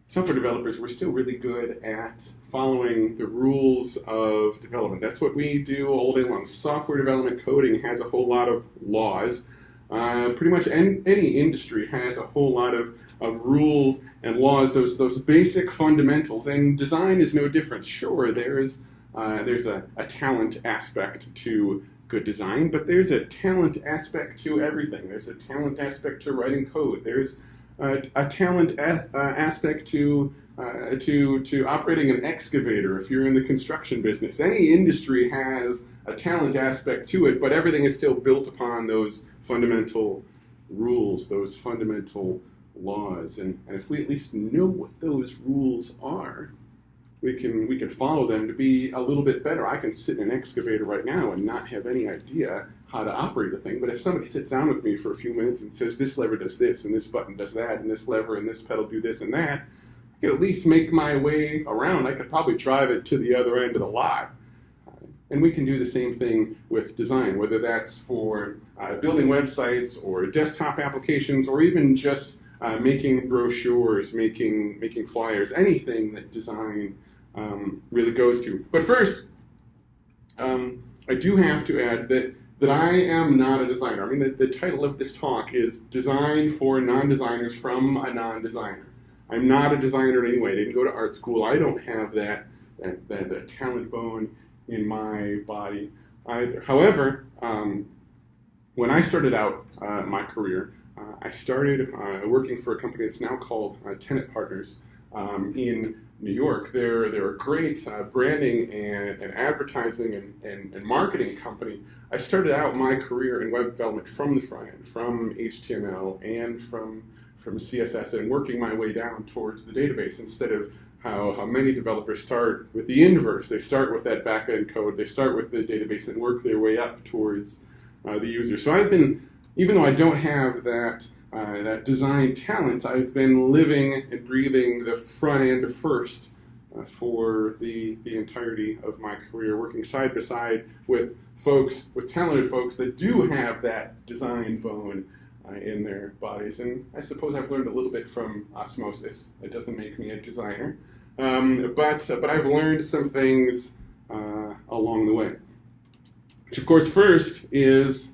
software developers, we're still really good at following the rules of development. That's what we do all day long. Software development coding has a whole lot of laws. Pretty much any industry has a whole lot of rules and laws, those basic fundamentals, and design is no different. Sure, there's a talent aspect to good design, but there's a talent aspect to everything. There's a talent aspect to writing code. There's a talent aspect to operating an excavator if you're in the construction business. Any industry has a talent aspect to it, but everything is still built upon those fundamental rules, those fundamental laws. And if we at least know what those rules are, we can follow them to be a little bit better. I can sit in an excavator right now and not have any idea how to operate the thing, but if somebody sits down with me for a few minutes and says this lever does this, and this button does that, and this lever and this pedal do this and that, I could at least make my way around. I could probably drive it to the other end of the lot. And we can do the same thing with design, whether that's for building websites or desktop applications, or even just making brochures, making flyers, anything that design really goes to. But first, I do have to add that I am not a designer. I mean, the title of this talk is Design for Non-Designers from a Non-Designer. I'm not a designer in any way. I didn't go to art school. I don't have that talent bone in my body either. However, when I started out my career, I started working for a company that's now called Tenets in New York. They're a great branding and advertising and marketing company. I started out my career in web development from the front end, from HTML and from CSS, and working my way down towards the database instead of how many developers start with the inverse. They start with that back-end code, they start with the database and work their way up towards the user. So I've been, even though I don't have that design talent, I've been living and breathing the front end first for the entirety of my career, working side by side with talented folks that do have that design bone in their bodies. And I suppose I've learned a little bit from osmosis. It doesn't make me a designer, but I've learned some things along the way. Which, of course, first is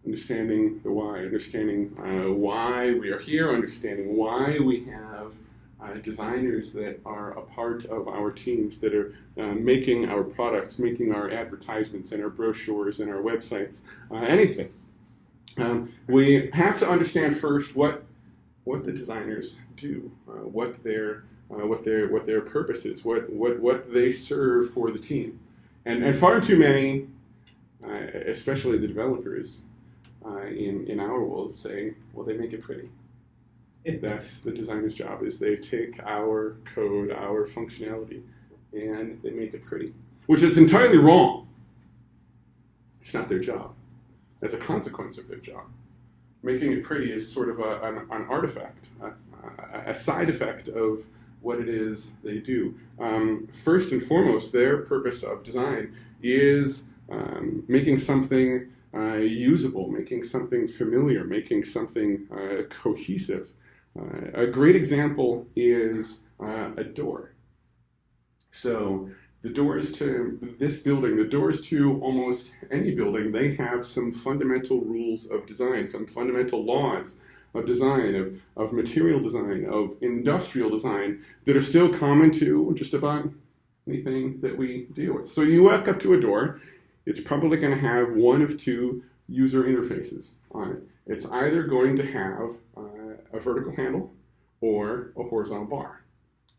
understanding the why, understanding why we are here, understanding why we have designers that are a part of our teams, that are making our products, making our advertisements and our brochures and our websites, anything. We have to understand first what the designers do, what their purpose is, what they serve for the team, and far too many, especially the developers in our world, say, well, they make it pretty. That's the designer's job, is they take our code, our functionality, and they make it pretty, which is entirely wrong. It's not their job. That's a consequence of their job. Making it pretty is sort of an artifact, a side effect of what it is they do. First and foremost, their purpose of design is making something usable, making something familiar, making something cohesive. A great example is a door. So the doors to this building, the doors to almost any building, they have some fundamental rules of design, some fundamental laws of design, of material design, of industrial design that are still common to just about anything that we deal with. So you walk up to a door, it's probably going to have one of two user interfaces on it. It's either going to have a vertical handle or a horizontal bar.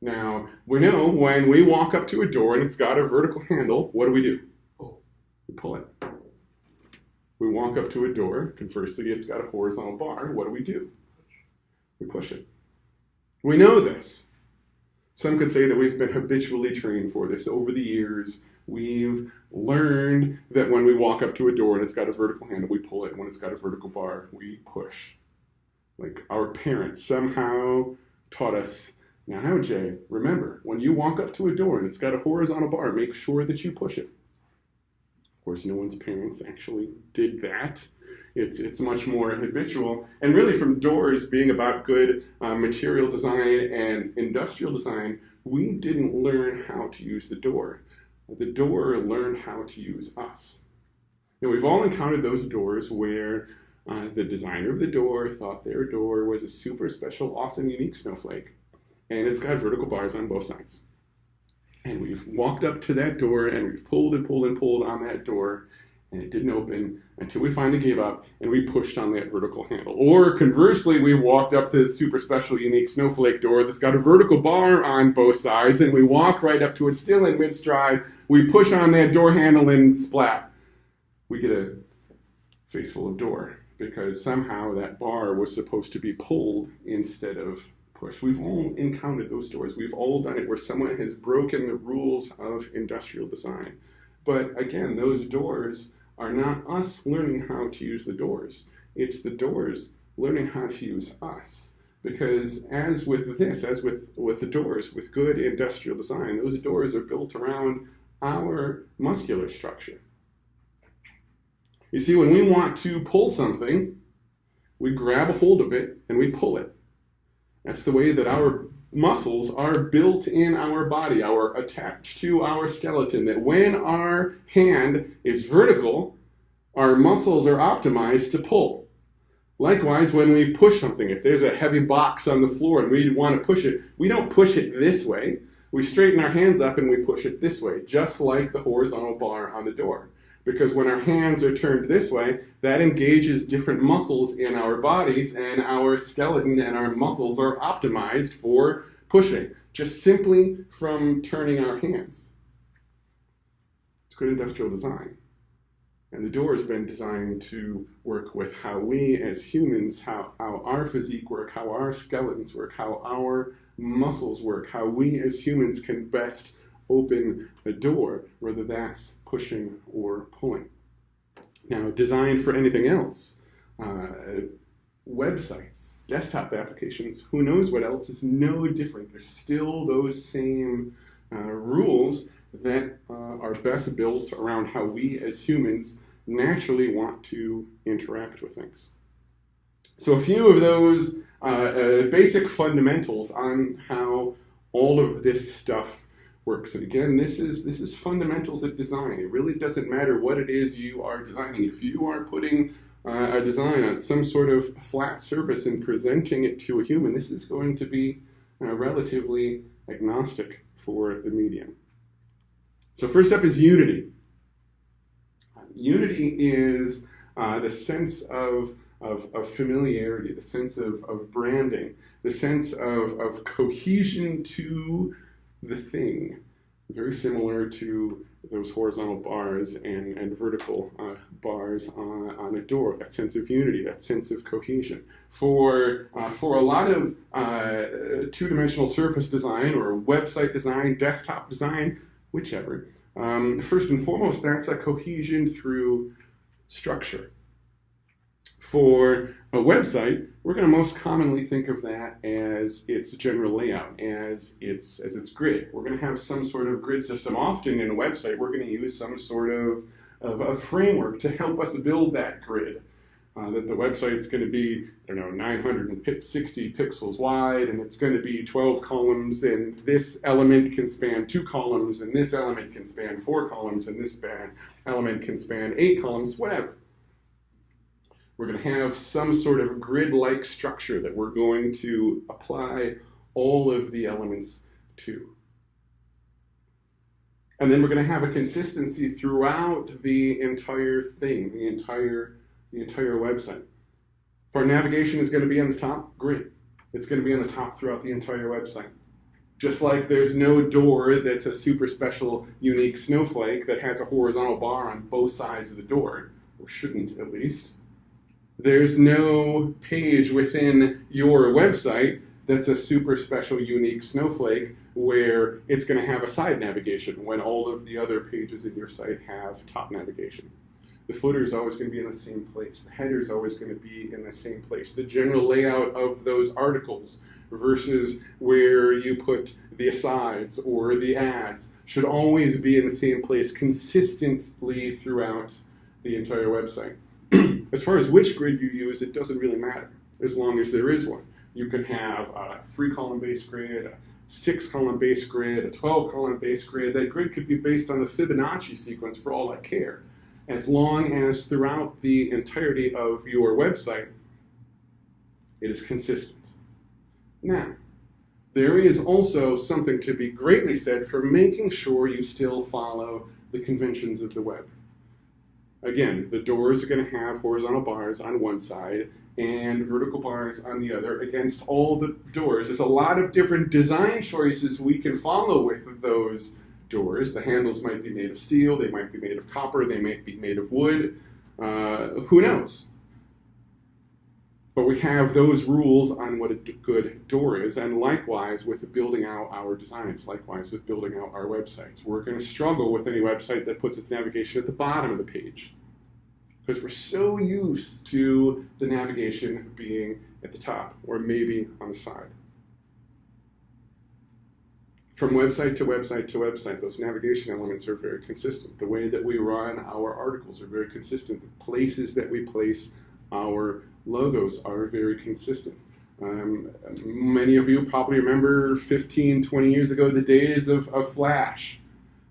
Now, we know when we walk up to a door and it's got a vertical handle, what do? We pull it. We walk up to a door, conversely, it's got a horizontal bar, what do? We push it. We know this. Some could say that we've been habitually trained for this. Over the years, we've learned that when we walk up to a door and it's got a vertical handle, we pull it. When it's got a vertical bar, we push. Like our parents somehow taught us, now Jay, remember, when you walk up to a door and it's got a horizontal bar, make sure that you push it. Of course, no one's parents actually did that. It's much more habitual. And really from doors being about good material design and industrial design, we didn't learn how to use the door. The door learned how to use us. Now, we've all encountered those doors where the designer of the door thought their door was a super special, awesome, unique snowflake, and it's got vertical bars on both sides. And we've walked up to that door, and we've pulled and pulled and pulled on that door, and it didn't open until we finally gave up, and we pushed on that vertical handle. Or conversely, we've walked up to the super special, unique snowflake door that's got a vertical bar on both sides, and we walk right up to it, still in mid-stride. We push on that door handle, and splat. We get a face full of door, because somehow that bar was supposed to be pulled instead of pushed. We've all encountered those doors. We've all done it where someone has broken the rules of industrial design. But again, those doors are not us learning how to use the doors. It's the doors learning how to use us. Because as with this, as with the doors, with good industrial design, those doors are built around our muscular structure. You see, when we want to pull something, we grab a hold of it and we pull it. That's the way that our muscles are built in our body, are attached to our skeleton, that when our hand is vertical, our muscles are optimized to pull. Likewise, when we push something, if there's a heavy box on the floor and we want to push it, we don't push it this way. We straighten our hands up and we push it this way, just like the horizontal bar on the door. Because when our hands are turned this way, that engages different muscles in our bodies, and our skeleton and our muscles are optimized for pushing, just simply from turning our hands. It's good industrial design. And the door has been designed to work with how we as humans, how our physique work, how our skeletons work, how our muscles work, how we as humans can best open a door, whether that's pushing or pulling. Now, designed for anything else, websites, desktop applications, who knows what else is no different. There's still those same rules that are best built around how we as humans naturally want to interact with things. So a few of those basic fundamentals on how all of this stuff works. And again, this is fundamentals of design. It really doesn't matter what it is you are designing. If you are putting a design on some sort of flat surface and presenting it to a human, this is going to be relatively agnostic for the medium. So first up is unity. Unity is the sense of familiarity, the sense of branding, the sense of cohesion to the thing, very similar to those horizontal bars and vertical bars on a door. That sense of unity, that sense of cohesion. For a lot of two-dimensional surface design or website design, desktop design, whichever, first and foremost, that's a cohesion through structure. For a website, we're going to most commonly think of that as its general layout, as its grid. We're going to have some sort of grid system. Often in a website, we're going to use some sort of a framework to help us build that grid. That the website's going to be, 960 pixels wide, and it's going to be 12 columns, and this element can span 2 columns, and this element can span 4 columns, and this element can span 8 columns, whatever. We're going to have some sort of grid-like structure that we're going to apply all of the elements to. And then we're going to have a consistency throughout the entire thing, the entire website. If our navigation is going to be on the top, great. It's going to be on the top throughout the entire website. Just like there's no door that's a super special, unique snowflake that has a horizontal bar on both sides of the door, or shouldn't at least. There's no page within your website that's a super special, unique snowflake where it's going to have a side navigation when all of the other pages in your site have top navigation. The footer is always going to be in the same place. The header is always going to be in the same place. The general layout of those articles versus where you put the asides or the ads should always be in the same place consistently throughout the entire website. As far as which grid you use, it doesn't really matter, as long as there is one. You can have a 3-column base grid, a 6-column base grid, a 12-column base grid. That grid could be based on the Fibonacci sequence for all I care, as long as throughout the entirety of your website, it is consistent. Now, there is also something to be greatly said for making sure you still follow the conventions of the web. Again, the doors are going to have horizontal bars on one side and vertical bars on the other against all the doors. There's a lot of different design choices we can follow with those doors. The handles might be made of steel, they might be made of copper, they might be made of wood, who knows? But we have those rules on what a good door is, and likewise with building out our designs, likewise with building out our websites. We're going to struggle with any website that puts its navigation at the bottom of the page, because we're so used to the navigation being at the top, or maybe on the side. From website to website to website, those navigation elements are very consistent. The way that we run our articles are very consistent. The places that we place our logos are very consistent. Many of you probably remember 15, 20 years ago, the days of Flash.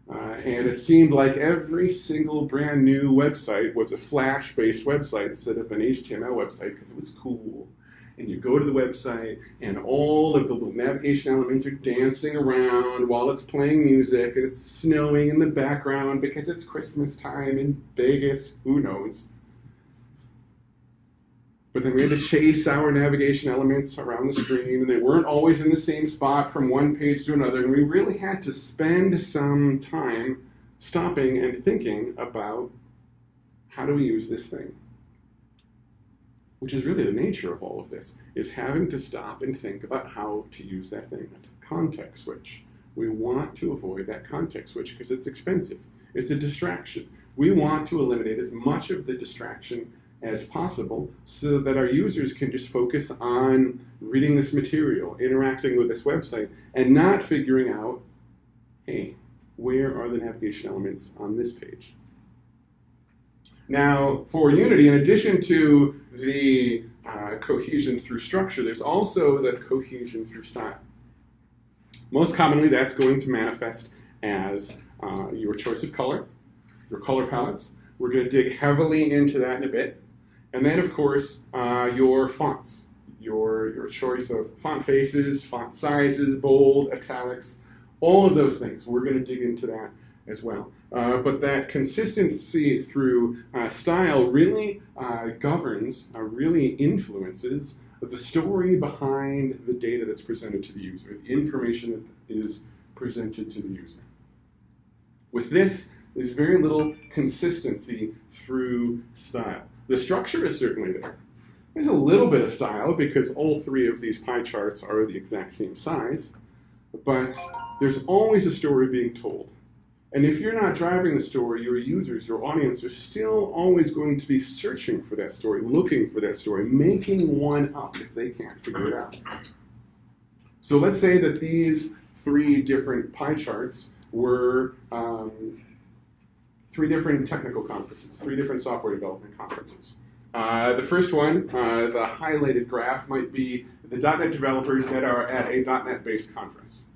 And it seemed like every single brand new website was a Flash-based website instead of an HTML website, because it was cool. And you go to the website, and all of the little navigation elements are dancing around while it's playing music, and it's snowing in the background because it's Christmas time in Vegas, who knows. But then we had to chase our navigation elements around the screen, and they weren't always in the same spot from one page to another, and we really had to spend some time stopping and thinking about how do we use this thing? Which is really the nature of all of this, is having to stop and think about how to use that thing. Context switch. We want to avoid that context switch because it's expensive. It's a distraction. We want to eliminate as much of the distraction as possible so that our users can just focus on reading this material, interacting with this website, and not figuring out, hey, where are the navigation elements on this page? Now, for Unity, in addition to the cohesion through structure, there's also the cohesion through style. Most commonly, that's going to manifest as your choice of color, your color palettes. We're going to dig heavily into that in a bit. And then, of course, your fonts, your choice of font faces, font sizes, bold, italics, all of those things. We're going to dig into that as well. But that consistency through style really governs, really influences the story behind the data that's presented to the user, the information that is presented to the user. With this, there's very little consistency through style. The structure is certainly there. There's a little bit of style because all three of these pie charts are the exact same size, but there's always a story being told. And if you're not driving the story, your users, your audience are still always going to be searching for that story, looking for that story, making one up if they can't figure it out. So let's say that these three different pie charts were three different technical conferences, three different software development conferences. The first one, the highlighted graph, might be the .NET developers that are at a .NET-based conference.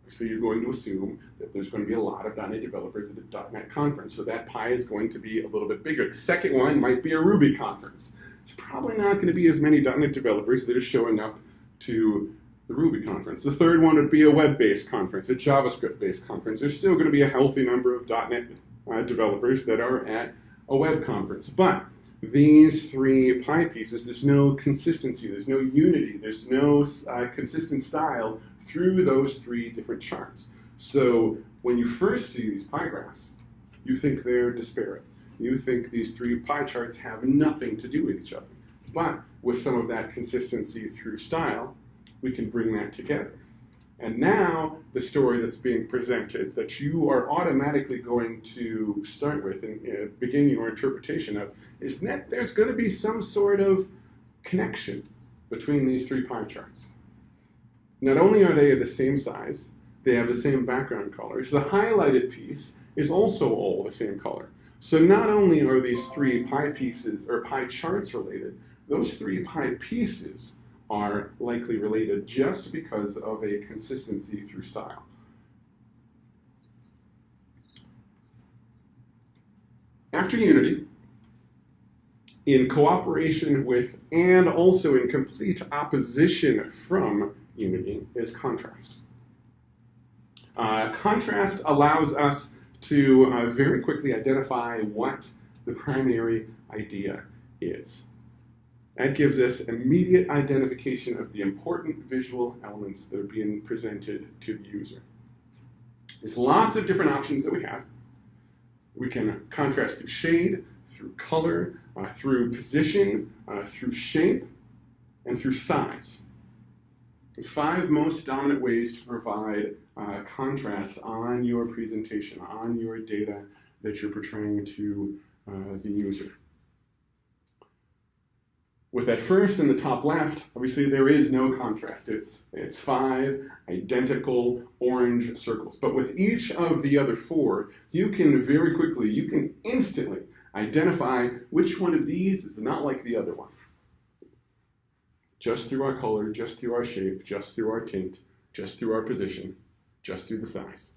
So you're going to assume that there's going to be a lot of .NET developers at a .NET conference, so that pie is going to be a little bit bigger. The second one might be a Ruby conference. It's probably not going to be as many .NET developers that are showing up to the Ruby conference. The third one would be a web-based conference, a JavaScript-based conference. There's still going to be a healthy number of .NET developers that are at a web conference. But these three pie pieces, there's no consistency, there's no unity, there's no consistent style through those three different charts. So when you first see these pie graphs, you think they're disparate. You think these three pie charts have nothing to do with each other. But with some of that consistency through style, we can bring that together. And now the story that's being presented that you are automatically going to start with and begin your interpretation of is that there's going to be some sort of connection between these three pie charts. Not only are they the same size, they have the same background colors. The highlighted piece is also all the same color. So not only are these three pie pieces or pie charts related, those three pie pieces are likely related just because of a consistency through style. After Unity, in cooperation with and also in complete opposition from Unity, is contrast. Contrast allows us to very quickly identify what the primary idea is. That gives us immediate identification of the important visual elements that are being presented to the user. There's lots of different options that we have. We can contrast through shade, through color, through position, through shape, and through size. The 5 most dominant ways to provide contrast on your presentation, on your data that you're portraying to the user. With that first in the top left, obviously there is no contrast. It's 5 identical orange circles. But with each of the other 4, you can very quickly, you can instantly identify which one of these is not like the other one. Just through our color, just through our shape, just through our tint, just through our position, just through the size.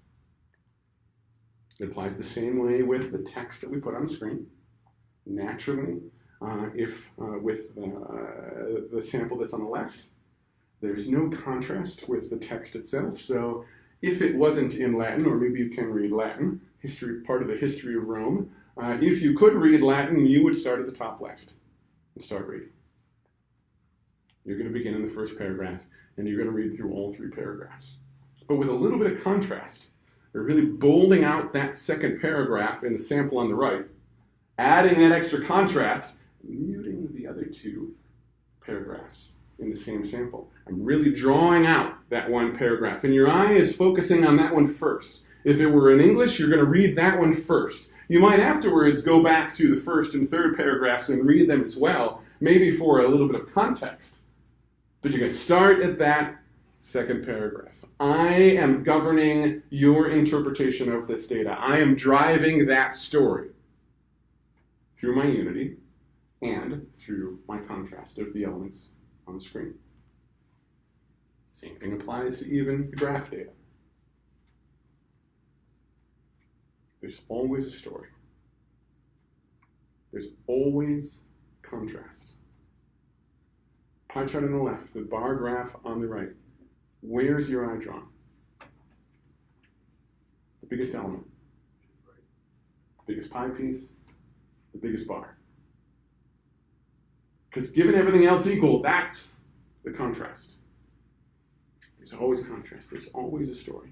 It applies the same way with the text that we put on the screen. Naturally, with the sample that's on the left, there's no contrast with the text itself. So if it wasn't in Latin, or maybe you can read Latin, part of the history of Rome, if you could read Latin, you would start at the top left and start reading. You're going to begin in the first paragraph, and you're going to read through all 3 paragraphs. But with a little bit of contrast, they're really bolding out that second paragraph in the sample on the right, adding that extra contrast, muting the other 2 paragraphs in the same sample. I'm really drawing out that one paragraph, and your eye is focusing on that one first. If it were in English, you're going to read that one first. You might afterwards go back to the first and third paragraphs and read them as well, maybe for a little bit of context. But you're going to start at that second paragraph. I am governing your interpretation of this data. I am driving that story through my Unity and through my contrast of the elements on the screen. Same thing applies to even the graph data. There's always a story. There's always contrast. Pie chart on the left, the bar graph on the right. Where's your eye drawn? The biggest element. The biggest pie piece, the biggest bar. Because given everything else equal, that's the contrast. There's always contrast. There's always a story.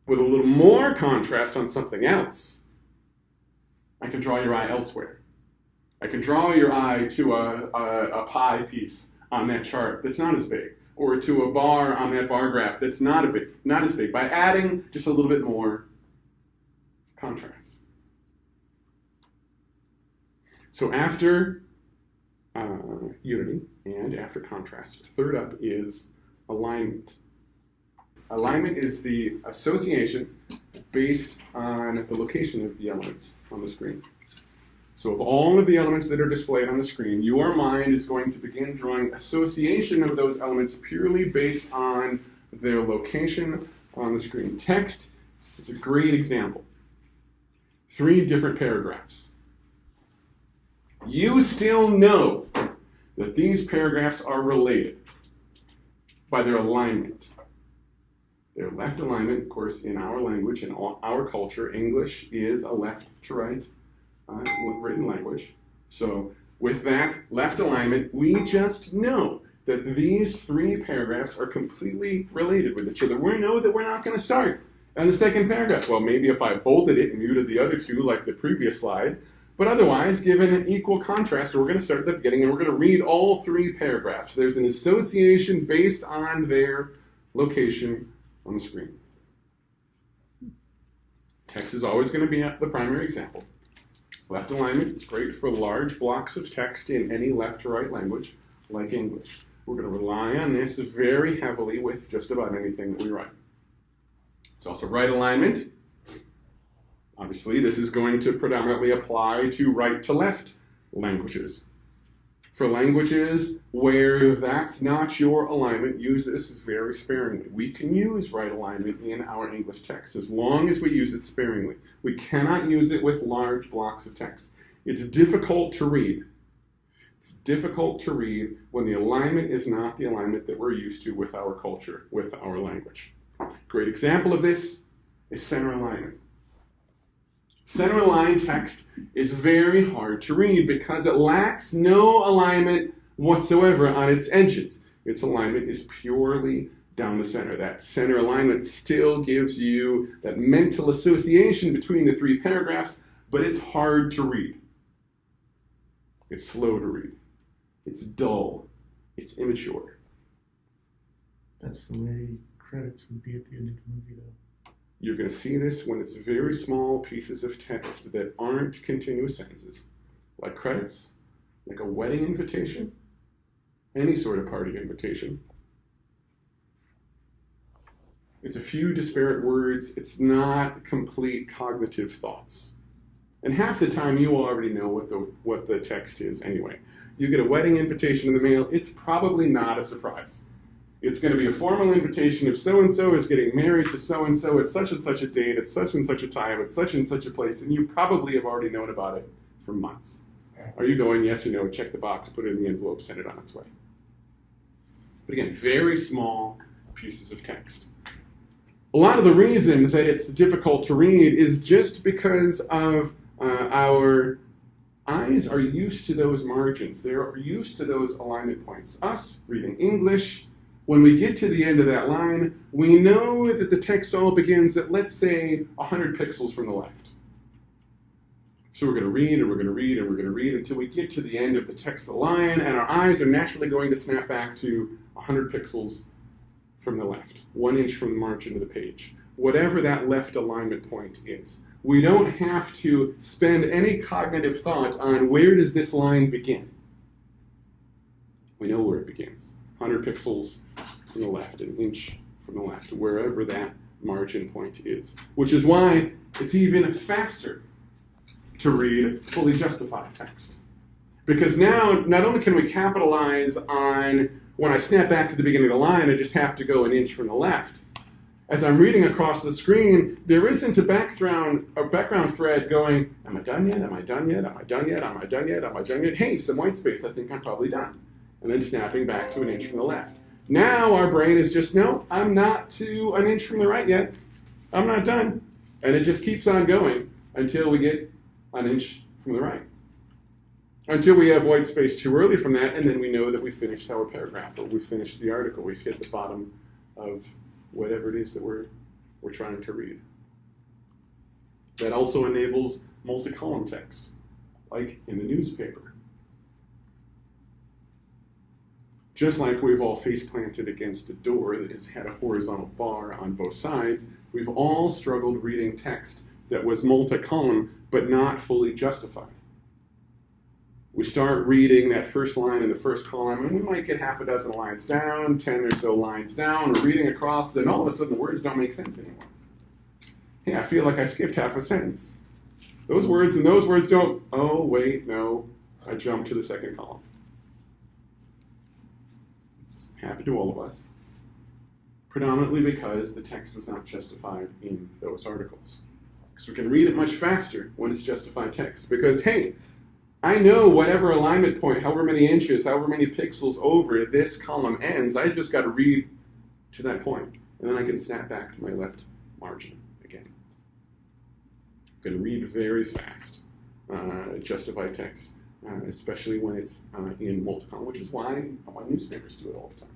With a little more contrast on something else, I can draw your eye elsewhere. I can draw your eye to a pie piece on that chart that's not as big, or to a bar on that bar graph that's not as big, by adding just a little bit more contrast. So after Unity and after contrast, third up is alignment. Alignment is the association based on the location of the elements on the screen. So of all of the elements that are displayed on the screen, your mind is going to begin drawing association of those elements purely based on their location on the screen. Text is a great example. 3 different paragraphs. You still know that these paragraphs are related by their alignment. Their left alignment, of course, in our language, in our culture, English is a left to right written language. So with that left alignment, we just know that these 3 paragraphs are completely related with each other. We know that we're not going to start on the second paragraph. Well, maybe if I bolded it and muted the other 2 like the previous slide, but otherwise, given an equal contrast, we're going to start at the beginning and we're going to read all 3 paragraphs. There's an association based on their location on the screen. Text is always going to be the primary example. Left alignment is great for large blocks of text in any left to right language, like English. We're going to rely on this very heavily with just about anything that we write. It's also right alignment. Obviously, this is going to predominantly apply to right to left languages. For languages where that's not your alignment, use this very sparingly. We can use right alignment in our English text as long as we use it sparingly. We cannot use it with large blocks of text. It's difficult to read. It's difficult to read when the alignment is not the alignment that we're used to with our culture, with our language. Great example of this is center alignment. Center aligned text is very hard to read because it lacks no alignment whatsoever on its edges. Its alignment is purely down the center. That center alignment still gives you that mental association between the three paragraphs, but it's hard to read. It's slow to read. It's dull. It's immature. That's the way credits would be at the end of the movie, though. You're going to see this when it's very small pieces of text that aren't continuous sentences, like credits, like a wedding invitation, any sort of party invitation. It's a few disparate words. It's not complete cognitive thoughts. And half the time you already know what the text is anyway. You get a wedding invitation in the mail, it's probably not a surprise. It's going to be a formal invitation if so-and-so is getting married to so-and-so at such and such a date, at such and such a time, at such and such a place, and you probably have already known about it for months. Are you going, yes or no, check the box, put it in the envelope, send it on its way? But again, very small pieces of text. A lot of the reason that it's difficult to read is just because of our eyes are used to those margins. They're used to those alignment points. Us, reading English, when we get to the end of that line, we know that the text all begins at, let's say, 100 pixels from the left. So we're going to read, and we're going to read, and we're going to read until we get to the end of the text of the line, and our eyes are naturally going to snap back to 100 pixels from the left, 1 inch from the margin of the page, whatever that left alignment point is. We don't have to spend any cognitive thought on where does this line begin. We know where it begins. 100 pixels from the left, 1 inch from the left, wherever that margin point is. Which is why it's even faster to read fully justified text. Because now, not only can we capitalize on when I snap back to the beginning of the line, I just have to go 1 inch from the left. As I'm reading across the screen, there isn't a background thread going, am I done yet? Am I done yet? Am I done yet? Am I done yet? Am I done yet? Hey, some white space, I think I'm probably done. And then snapping back to 1 inch from the left. Now our brain is just, no, I'm not to 1 inch from the right yet. I'm not done. And it just keeps on going until we get 1 inch from the right. Until we have white space too early from that, and then we know that we finished our paragraph, or we finished the article. We've hit the bottom of whatever it is that we're trying to read. That also enables multi-column text, like in the newspaper. Just like we've all face-planted against a door that has had a horizontal bar on both sides, we've all struggled reading text that was multi-column but not fully justified. We start reading that first line in the first column, and we might get half a dozen lines down, 10 or so lines down. We're reading across, and all of a sudden the words don't make sense anymore. Hey, I feel like I skipped half a sentence. Those words and those words don't, oh, wait, no, I jumped to the second column. It's happened to all of us, predominantly because the text was not justified in those articles. Because we can read it much faster when it's justified text, because, hey, I know whatever alignment point, however many inches, however many pixels over this column ends, I just got to read to that point, and then I can snap back to my left margin again. I'm going to read very fast, justified text, especially when it's in multi-column, which is why newspapers do it all the time.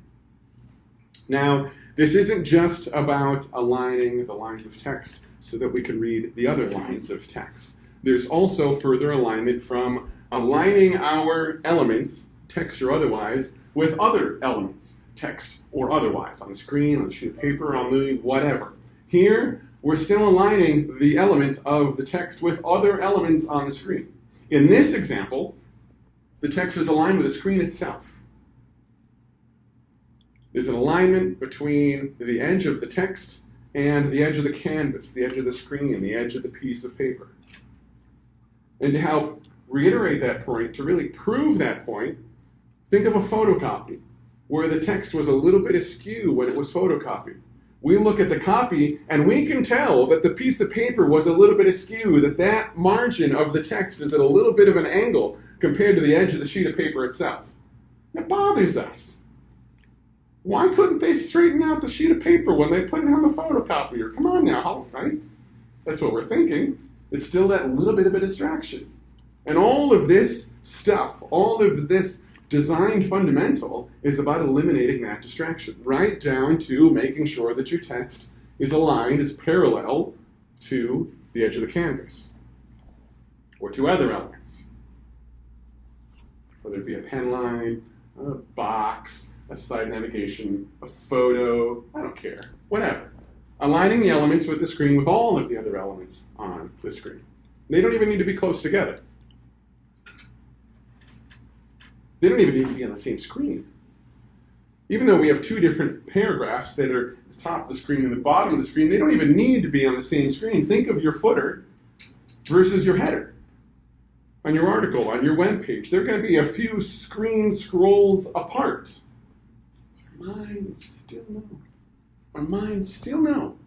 Now, this isn't just about aligning the lines of text so that we can read the other lines of text. There's also further alignment from aligning our elements, text or otherwise, with other elements, text or otherwise, on the screen, on the sheet of paper, on the whatever. Here, we're still aligning the element of the text with other elements on the screen. In this example, the text is aligned with the screen itself. There's an alignment between the edge of the text and the edge of the canvas, the edge of the screen, the edge of the piece of paper. And to help reiterate that point, to really prove that point, think of a photocopy where the text was a little bit askew when it was photocopied. We look at the copy and we can tell that the piece of paper was a little bit askew, that that margin of the text is at a little bit of an angle compared to the edge of the sheet of paper itself. It bothers us. Why couldn't they straighten out the sheet of paper when they put it on the photocopier? Come on now, right? That's what we're thinking. It's still that little bit of a distraction. And all of this stuff, all of this design fundamental is about eliminating that distraction, right down to making sure that your text is aligned, is parallel to the edge of the canvas or to other elements. Whether it be a pen line, a box, a side navigation, a photo, I don't care, whatever. Aligning the elements with the screen with all of the other elements on the screen. They don't even need to be close together. They don't even need to be on the same screen. Even though we have two different paragraphs that are the top of the screen and the bottom of the screen, they don't even need to be on the same screen. Think of your footer versus your header. On your article, on your web page, they're going to be a few screen scrolls apart. Our minds still know. Our minds still know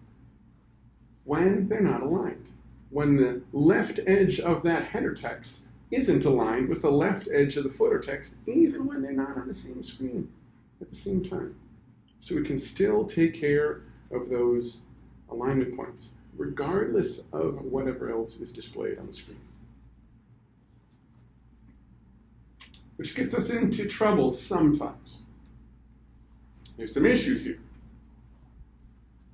when they're not aligned. When the left edge of that header text isn't aligned with the left edge of the footer text, even when they're not on the same screen at the same time. So we can still take care of those alignment points, regardless of whatever else is displayed on the screen. Which gets us into trouble sometimes. There's some issues here.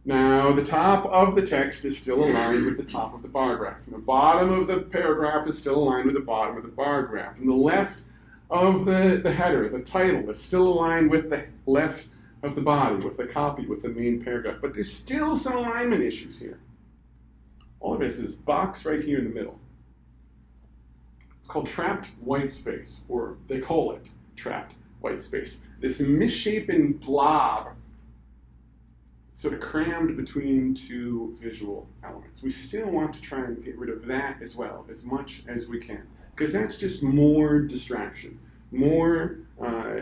Now, the top of the text is still aligned with the top of the bar graph, and the bottom of the paragraph is still aligned with the bottom of the bar graph, and the left of the header, the title, is still aligned with the left of the body, with the copy, with the main paragraph. But there's still some alignment issues here. All of it is this box right here in the middle. It's called trapped white space, or they call it trapped white space. This misshapen blob sort of crammed between two visual elements. We still want to try and get rid of that as well, as much as we can, because that's just more distraction, more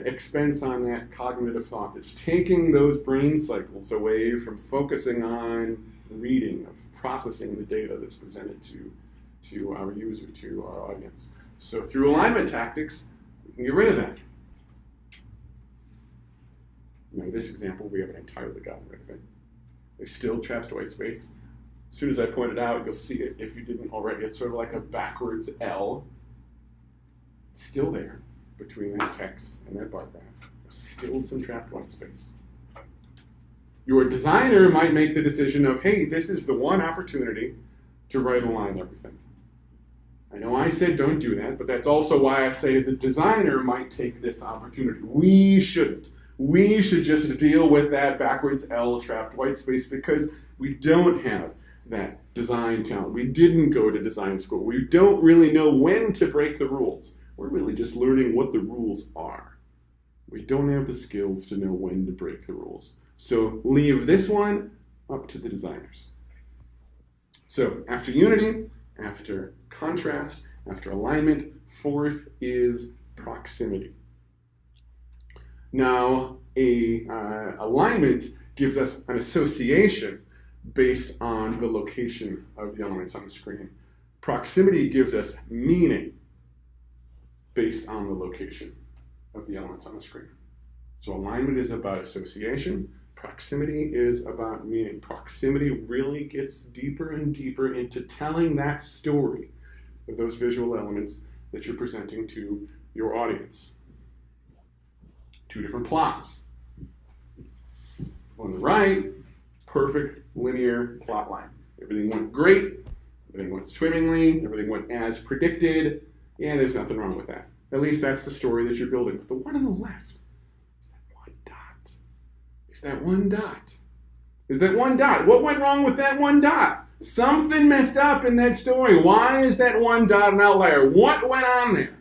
expense on that cognitive thought. It's taking those brain cycles away from focusing on reading, of processing the data that's presented to our user, to our audience. So through alignment tactics, we can get rid of that. In this example, we haven't entirely gotten rid of it. There's still trapped white space. As soon as I point it out, you'll see it if you didn't already. It's sort of like a backwards L. It's still there between that text and that bar graph. There's still some trapped white space. Your designer might make the decision of, hey, this is the one opportunity to right align everything. I know I said don't do that, but that's also why I say the designer might take this opportunity. We shouldn't. We should just deal with that backwards L trapped white space because we don't have that design talent. We didn't go to design school. We don't really know when to break the rules. We're really just learning what the rules are. We don't have the skills to know when to break the rules. So leave this one up to the designers. So after unity, after contrast, after alignment, fourth is proximity. Now, alignment gives us an association based on the location of the elements on the screen. Proximity gives us meaning based on the location of the elements on the screen. So alignment is about association. Proximity is about meaning. Proximity really gets deeper and deeper into telling that story of those visual elements that you're presenting to your audience. Two different plots. On the right, perfect linear plot line. Everything went great, everything went swimmingly, everything went as predicted. Yeah, there's nothing wrong with that. At least that's the story that you're building. But the one on the left is that one dot. Is that one dot. Is that one dot. What went wrong with that one dot? Something messed up in that story. Why is that one dot an outlier? What went on there?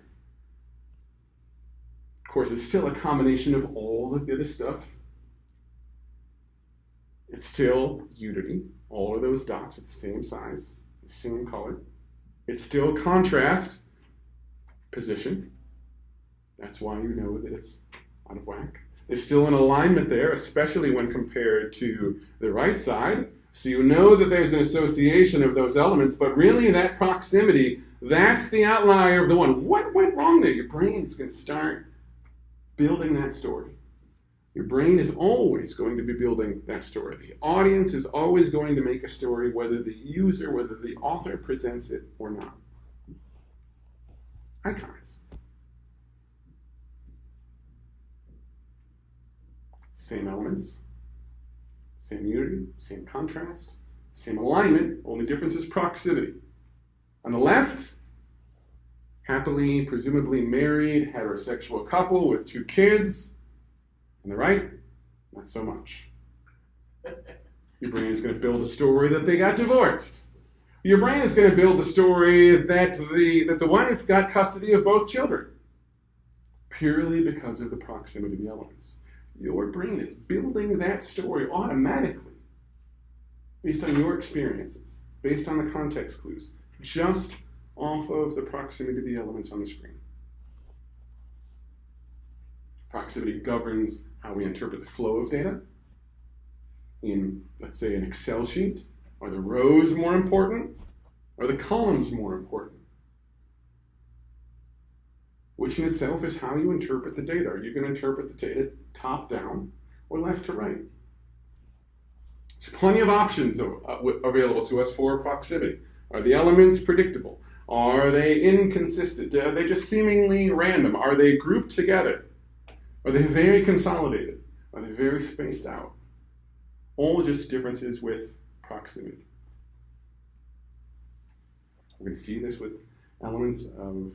Of course, it's still a combination of all of the other stuff It's still unity. All of those dots are the same size, the same color. It's still contrast, position. That's why you know that it's out of whack. There's still an alignment there, especially when compared to the right side. So you know that there's an association of those elements, but really that proximity, that's the outlier of the one. What went wrong there? Your brain is going to start building that story. Your brain is always going to be building that story. The audience is always going to make a story, whether the user, whether the author presents it or not. Icons. Same elements, same unity, same contrast, same alignment, only difference is proximity. On the left, happily, presumably married, heterosexual couple with 2 kids. On the right, not so much. Your brain is going to build a story that they got divorced. Your brain is going to build the story that the wife got custody of both children, purely because of the proximity of the elements. Your brain is building that story automatically based on your experiences, based on the context clues, just off of the proximity of the elements on the screen. Proximity governs how we interpret the flow of data. In, let's say, an Excel sheet, are the rows more important? Are the columns more important? Which in itself is how you interpret the data. Are you going to interpret the data top down or left to right? There's plenty of options available to us for proximity. Are the elements predictable? Are they inconsistent? Are they just seemingly random? Are they grouped together? Are they very consolidated? Are they very spaced out? All just differences with proximity. We're going to see this with elements of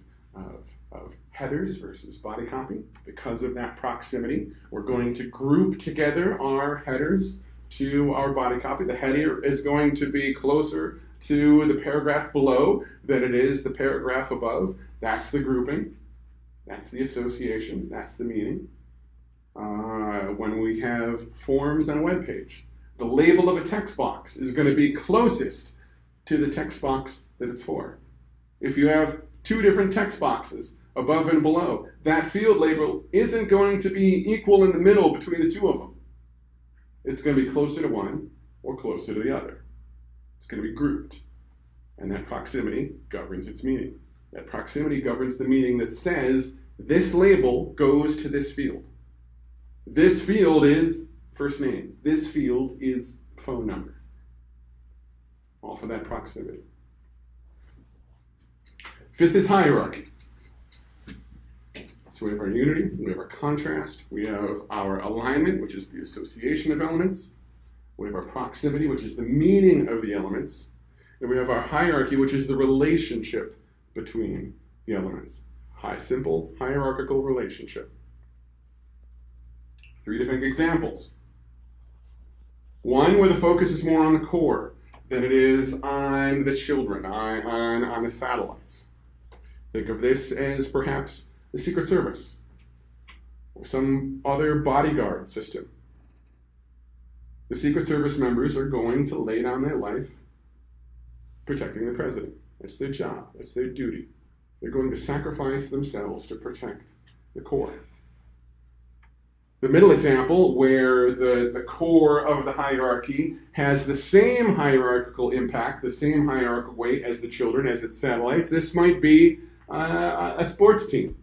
headers versus body copy. Because of that proximity, we're going to group together our headers to our body copy. The header is going to be closer to the paragraph below than it is the paragraph above. That's the grouping. That's the association. That's the meaning. When we have forms on a web page, the label of a text box is going to be closest to the text box that it's for. If you have 2 different text boxes, above and below, that field label isn't going to be equal in the middle between the 2 of them. It's going to be closer to one or closer to the other. It's going to be grouped. And that proximity governs its meaning. That proximity governs the meaning that says this label goes to this field. This field is first name. This field is phone number. All for that proximity. 5th is hierarchy. So we have our unity, we have our contrast, we have our alignment, which is the association of elements, we have our proximity, which is the meaning of the elements, and we have our hierarchy, which is the relationship between the elements. Simple hierarchical relationship. 3 different examples. One where the focus is more on the core than it is on the children, on the satellites. Think of this as perhaps the Secret Service or some other bodyguard system. The Secret Service members are going to lay down their life protecting the president. That's their job. That's their duty. They're going to sacrifice themselves to protect the core. The middle example, where the core of the hierarchy has the same hierarchical impact, the same hierarchical weight as the children, as its satellites. This might be a sports team.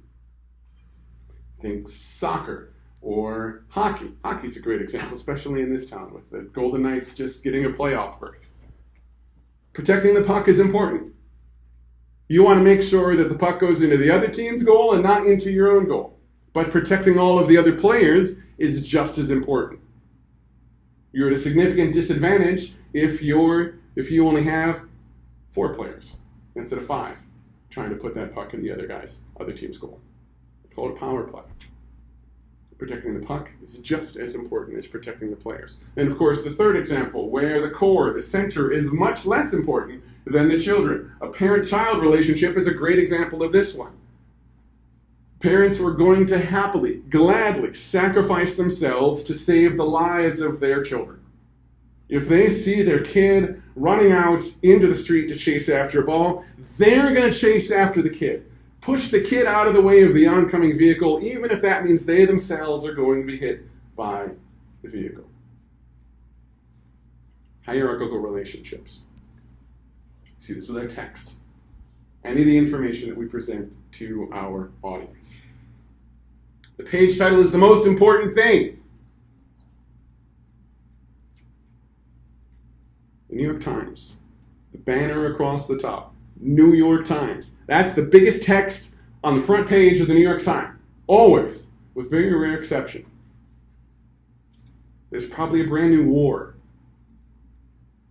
Think soccer or hockey. Hockey's a great example, especially in this town with the Golden Knights just getting a playoff berth. Protecting the puck is important. You want to make sure that the puck goes into the other team's goal and not into your own goal. But protecting all of the other players is just as important. You're at a significant disadvantage if you only have 4 players instead of 5 trying to put that puck in the other team's goal. We call it a power play. Protecting the puck is just as important as protecting the players. And of course, the third example, where the core, the center, is much less important than the children. A parent-child relationship is a great example of this one. Parents were going to happily, gladly sacrifice themselves to save the lives of their children. If they see their kid running out into the street to chase after a ball, they're going to chase after the kid. Push the kid out of the way of the oncoming vehicle, even if that means they themselves are going to be hit by the vehicle. Hierarchical relationships. See this with our text. Any of the information that we present to our audience. The page title is the most important thing. The New York Times. The banner across the top. New York Times. That's the biggest text on the front page of the New York Times. Always. With very rare exception. There's probably a brand new war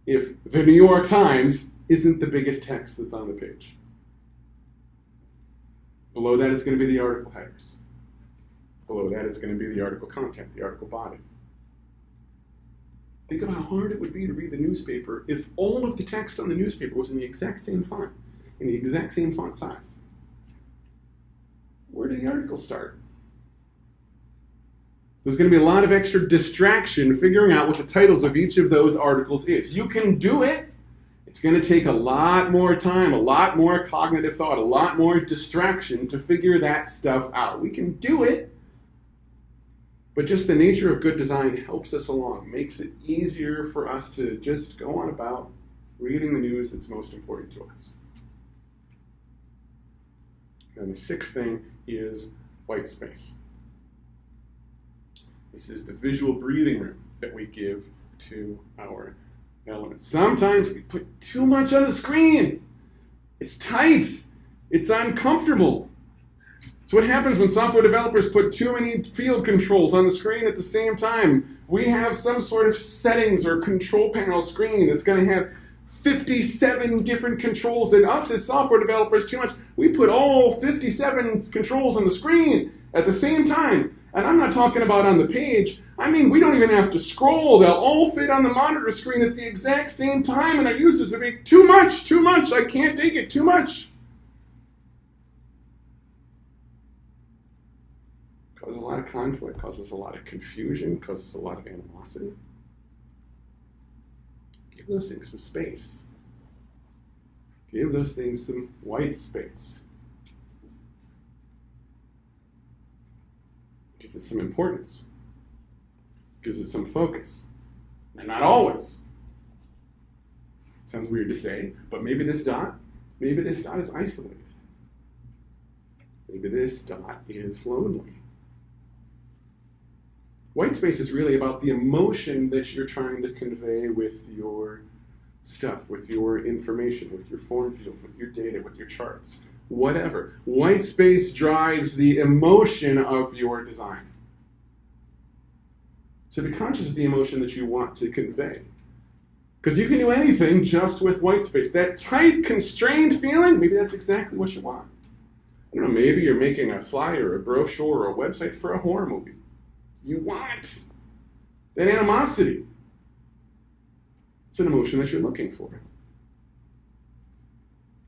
if the New York Times isn't the biggest text that's on the page. Below that is going to be the article headers. Below that is going to be the article content, the article body. Think of how hard it would be to read the newspaper if all of the text on the newspaper was in the exact same font, in the exact same font size. Where do the articles start? There's going to be a lot of extra distraction figuring out what the titles of each of those articles is. You can do it. It's going to take a lot more time, a lot more cognitive thought, a lot more distraction to figure that stuff out. We can do it, but just the nature of good design helps us along, makes it easier for us to just go on about reading the news that's most important to us. And the sixth thing is white space. This is the visual breathing room that we give to our elements. Sometimes we put too much on the screen. It's tight. It's uncomfortable. So what happens when software developers put too many field controls on the screen at the same time? We have some sort of settings or control panel screen that's going to have 57 different controls, and us as software developers, too much. We put all 57 controls on the screen at the same time. And I'm not talking about on the page. I mean, we don't even have to scroll. They'll all fit on the monitor screen at the exact same time, and our users will be too much, I can't take it, too much. Causes a lot of conflict, causes a lot of confusion, causes a lot of animosity. Give those things some space. Give those things some white space. Gives it some importance. Gives it some focus. And not always. Sounds weird to say, but maybe this dot is isolated. Maybe this dot is lonely. White space is really about the emotion that you're trying to convey with your stuff, with your information, with your form field, with your data, with your charts, whatever. White space drives the emotion of your design. So be conscious of the emotion that you want to convey. Because you can do anything just with white space. That tight, constrained feeling, maybe that's exactly what you want. I don't know, maybe you're making a flyer, a brochure, or a website for a horror movie. You want that animosity. It's an emotion that you're looking for.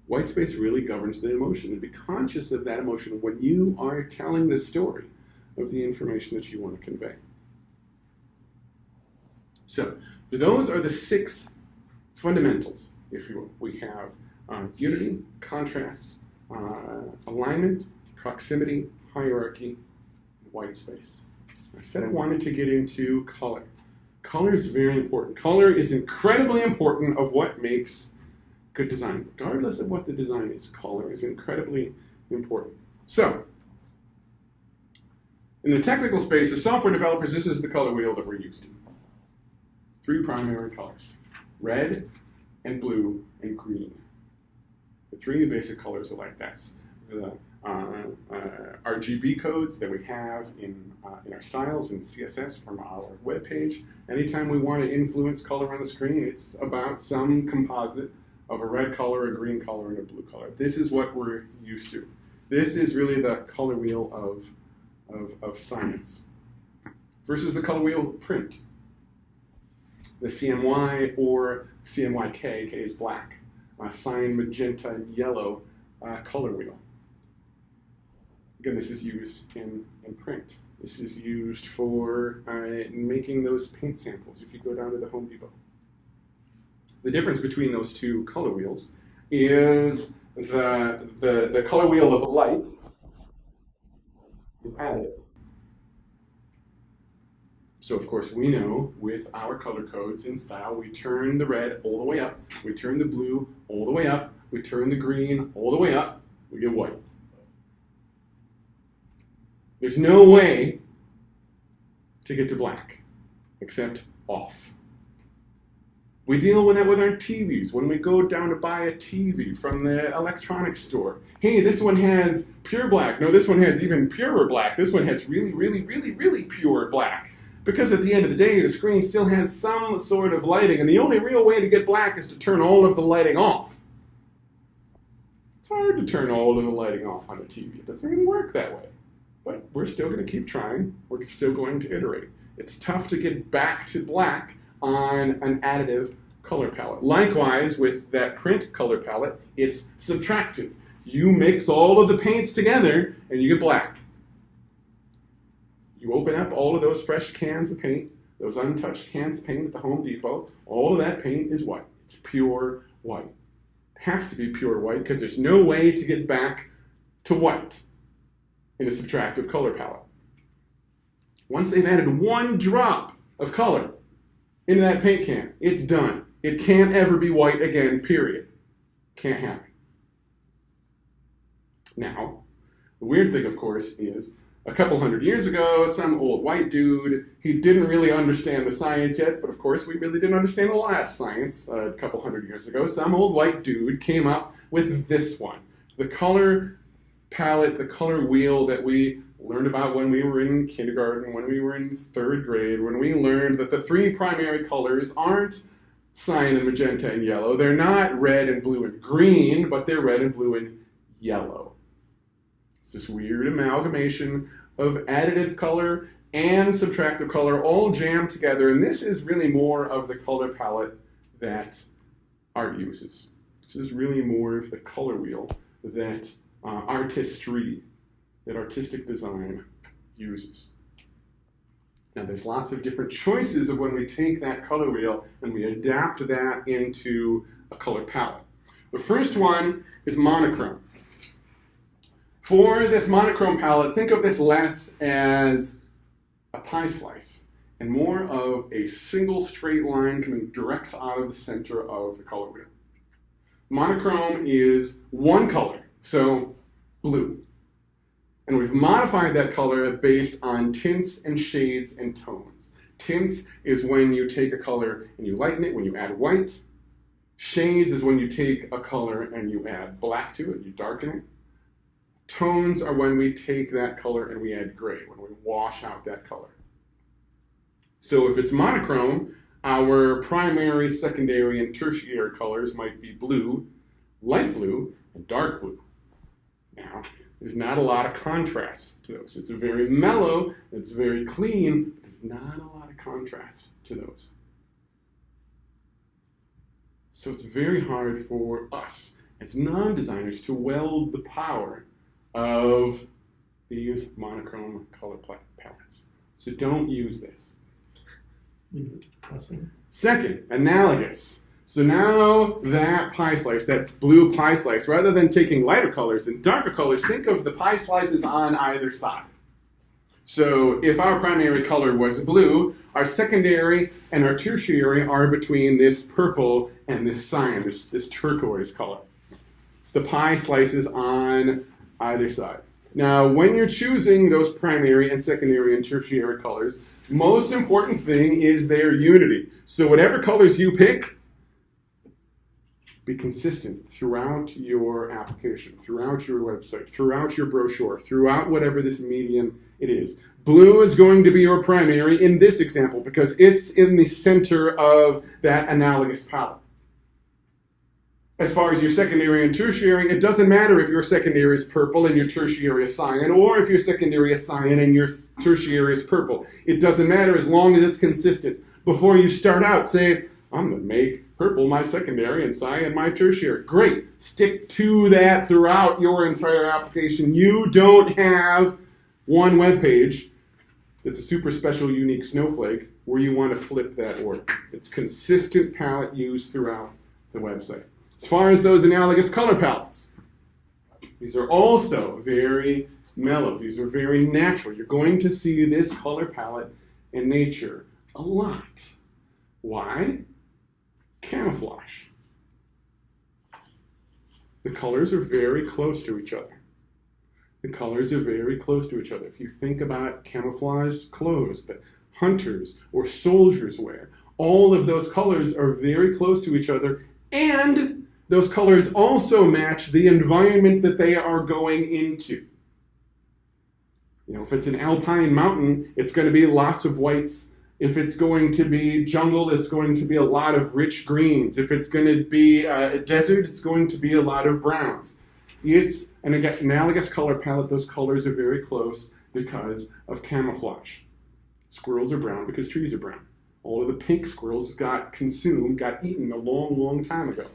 White space really governs the emotion, and be conscious of that emotion when you are telling the story of the information that you want to convey. So, those are the 6 fundamentals, if you will. We have unity, contrast, alignment, proximity, hierarchy, white space. I said I wanted to get into color. Color is very important. Color is incredibly important of what makes good design. Regardless of what the design is, color is incredibly important. So, in the technical space of software developers, this is the color wheel that we're used to. 3 primary colors: red and blue and green. The 3 basic colors are like that's the RGB codes that we have in our styles and CSS from our web page. Anytime we want to influence color on the screen, it's about some composite of a red color, a green color, and a blue color. This is what we're used to. This is really the color wheel of science versus the color wheel of print. The CMY or CMYK, K is black, cyan, magenta, and yellow color wheel. Again, this is used in print. This is used for making those paint samples if you go down to the Home Depot. The difference between those two color wheels is the color wheel of light is additive. So of course we know with our color codes in style, we turn the red all the way up, we turn the blue all the way up, we turn the green all the way up, we get white. There's no way to get to black except off. We deal with that with our TVs. When we go down to buy a TV from the electronics store, hey, this one has pure black. No, this one has even purer black. This one has really, really, really, really pure black. Because at the end of the day, the screen still has some sort of lighting, and the only real way to get black is to turn all of the lighting off. It's hard to turn all of the lighting off on the TV. It doesn't really work that way. But we're still going to keep trying. We're still going to iterate. It's tough to get back to black on an additive color palette. Likewise, with that print color palette, it's subtractive. You mix all of the paints together, and you get black. You open up all of those fresh cans of paint, those untouched cans of paint at the Home Depot, all of that paint is white. It's pure white. It has to be pure white because there's no way to get back to white in a subtractive color palette. Once they've added one drop of color into that paint can, it's done. It can't ever be white again, period. Can't happen. Now, the weird thing, of course, is a couple hundred years ago, some old white dude, he didn't really understand the science yet, but of course we really didn't understand a lot of science a couple hundred years ago. Some old white dude came up with this one. The color palette, the color wheel that we learned about when we were in kindergarten, when we were in third grade, when we learned that the three primary colors aren't cyan and magenta and yellow. They're not red and blue and green, but they're red and blue and yellow. It's this weird amalgamation of additive color and subtractive color all jammed together, and this is really more of the color palette that art uses. This is really more of the color wheel that artistry, that artistic design uses. Now there's lots of different choices of when we take that color wheel and we adapt that into a color palette. The first one is monochrome. For this monochrome palette, think of this less as a pie slice and more of a single straight line coming direct out of the center of the color wheel. Monochrome is one color, so blue. And we've modified that color based on tints and shades and tones. Tints is when you take a color and you lighten it, when you add white. Shades is when you take a color and you add black to it, you darken it. Tones are when we take that color and we add gray, when we wash out that color. So if it's monochrome, our primary, secondary, and tertiary colors might be blue, light blue, and dark blue. Now, there's not a lot of contrast to those. It's very mellow, it's very clean, but there's not a lot of contrast to those. So it's very hard for us as non-designers to weld the power of these monochrome color palettes. So don't use this. Second, analogous. So now that pie slice, that blue pie slice, rather than taking lighter colors and darker colors, think of the pie slices on either side. So if our primary color was blue, our secondary and our tertiary are between this purple and this cyan, this turquoise color. It's the pie slices on either side. Now, when you're choosing those primary and secondary and tertiary colors, most important thing is their unity. So whatever colors you pick, be consistent throughout your application, throughout your website, throughout your brochure, throughout whatever this medium it is. Blue is going to be your primary in this example because it's in the center of that analogous palette. As far as your secondary and tertiary, it doesn't matter if your secondary is purple and your tertiary is cyan, or if your secondary is cyan and your tertiary is purple. It doesn't matter as long as it's consistent. Before you start out, say, I'm going to make purple my secondary and cyan my tertiary. Great. Stick to that throughout your entire application. You don't have one web page that's a super special, unique snowflake where you want to flip that order. It's consistent palette used throughout the website. As far as those analogous color palettes, these are also very mellow. These are very natural. You're going to see this color palette in nature a lot. Why? Camouflage. The colors are very close to each other. The colors are very close to each other. If you think about camouflaged clothes that hunters or soldiers wear, all of those colors are very close to each other, and those colors also match the environment that they are going into. You know, if it's an alpine mountain, it's going to be lots of whites. If it's going to be jungle, it's going to be a lot of rich greens. If it's going to be a desert, it's going to be a lot of browns. It's an analogous color palette. Those colors are very close because of camouflage. Squirrels are brown because trees are brown. All of the pink squirrels got eaten a long, long time ago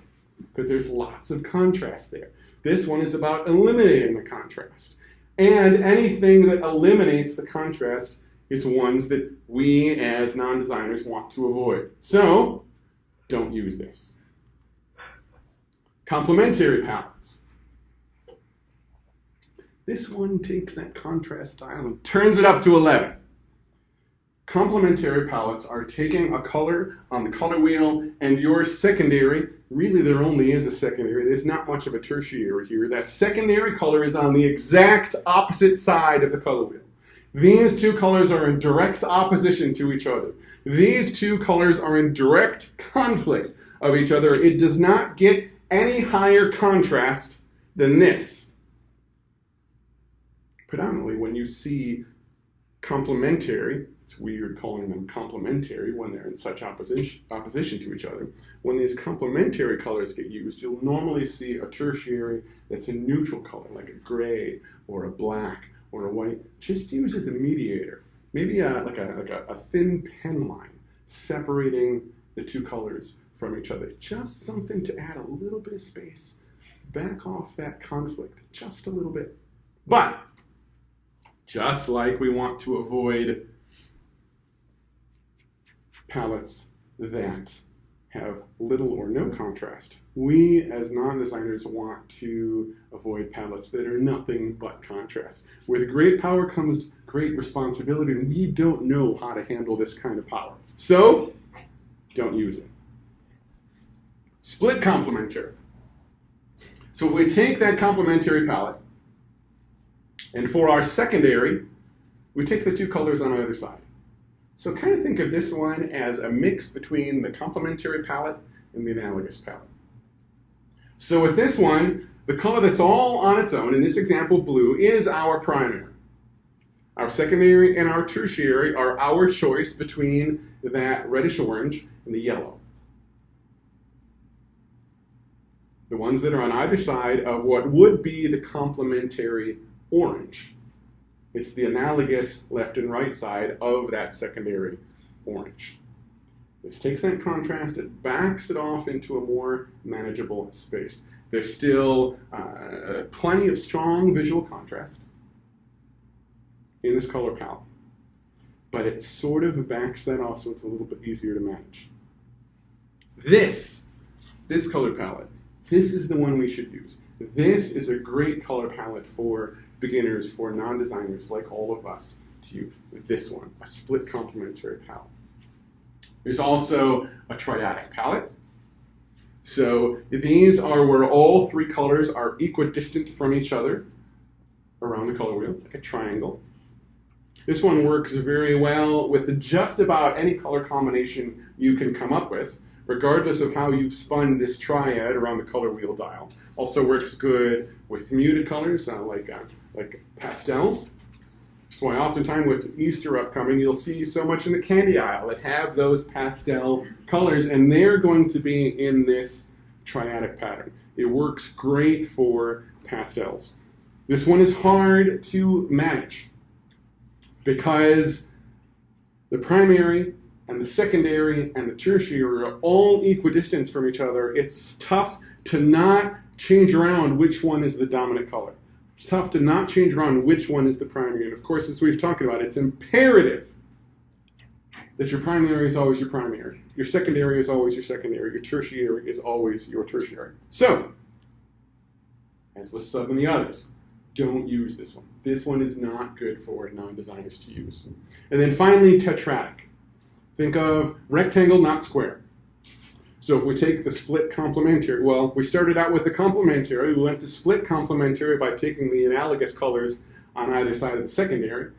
because there's lots of contrast there. This one is about eliminating the contrast. And anything that eliminates the contrast is ones that we as non-designers want to avoid. So, don't use this. Complementary palettes. This one takes that contrast dial and turns it up to 11. Complementary palettes are taking a color on the color wheel and your secondary, really there only is a secondary, there's not much of a tertiary here, that secondary color is on the exact opposite side of the color wheel. These two colors are in direct opposition to each other. These two colors are in direct conflict of each other. It does not get any higher contrast than this. Predominantly when you see complementary, it's weird calling them complementary when they're in such opposition to each other. When these complementary colors get used, you'll normally see a tertiary that's a neutral color, like a gray or a black or a white, just used as a mediator. Maybe like a thin pen line separating the two colors from each other. Just something to add a little bit of space, back off that conflict just a little bit. But just like we want to avoid palettes that have little or no contrast, we as non-designers want to avoid palettes that are nothing but contrast. With great power comes great responsibility, and we don't know how to handle this kind of power. So, don't use it. Split complementary. So if we take that complementary palette, and for our secondary, we take the two colors on either side. So kind of think of this one as a mix between the complementary palette and the analogous palette. So with this one, the color that's all on its own, in this example blue, is our primary. Our secondary and our tertiary are our choice between that reddish orange and the yellow. The ones that are on either side of what would be the complementary orange. It's the analogous left and right side of that secondary orange. This takes that contrast, it backs it off into a more manageable space. There's still plenty of strong visual contrast in this color palette, but it sort of backs that off so it's a little bit easier to manage. This color palette, this is the one we should use. This is a great color palette for beginners, for non-designers like all of us to use. This one, a split complementary palette. There's also a triadic palette. So these are where all three colors are equidistant from each other around the color wheel, like a triangle. This one works very well with just about any color combination you can come up with, regardless of how you've spun this triad around the color wheel dial. Also works good with muted colors like pastels. That's why oftentimes with Easter upcoming, you'll see so much in the candy aisle that have those pastel colors, and they're going to be in this triadic pattern. It works great for pastels. This one is hard to manage because the primary and the secondary and the tertiary are all equidistant from each other. It's tough to not change around which one is the dominant color. It's tough to not change around which one is the primary. And of course, as we've talked about, it's imperative that your primary is always your primary. Your secondary is always your secondary. Your tertiary is always your tertiary. So, as with some of the others, don't use this one. This one is not good for non-designers to use. And then finally, tetradic. Think of rectangle, not square. So if we take the split complementary, well, we started out with the complementary. We went to split complementary by taking the analogous colors on either side of the secondary.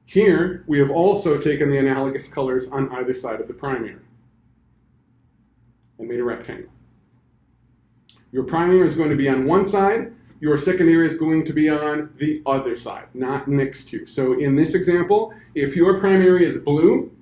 Here, we have also taken the analogous colors on either side of the primary and made a rectangle. Your primary is going to be on one side. Your secondary is going to be on the other side, not next to. So in this example, if your primary is blue,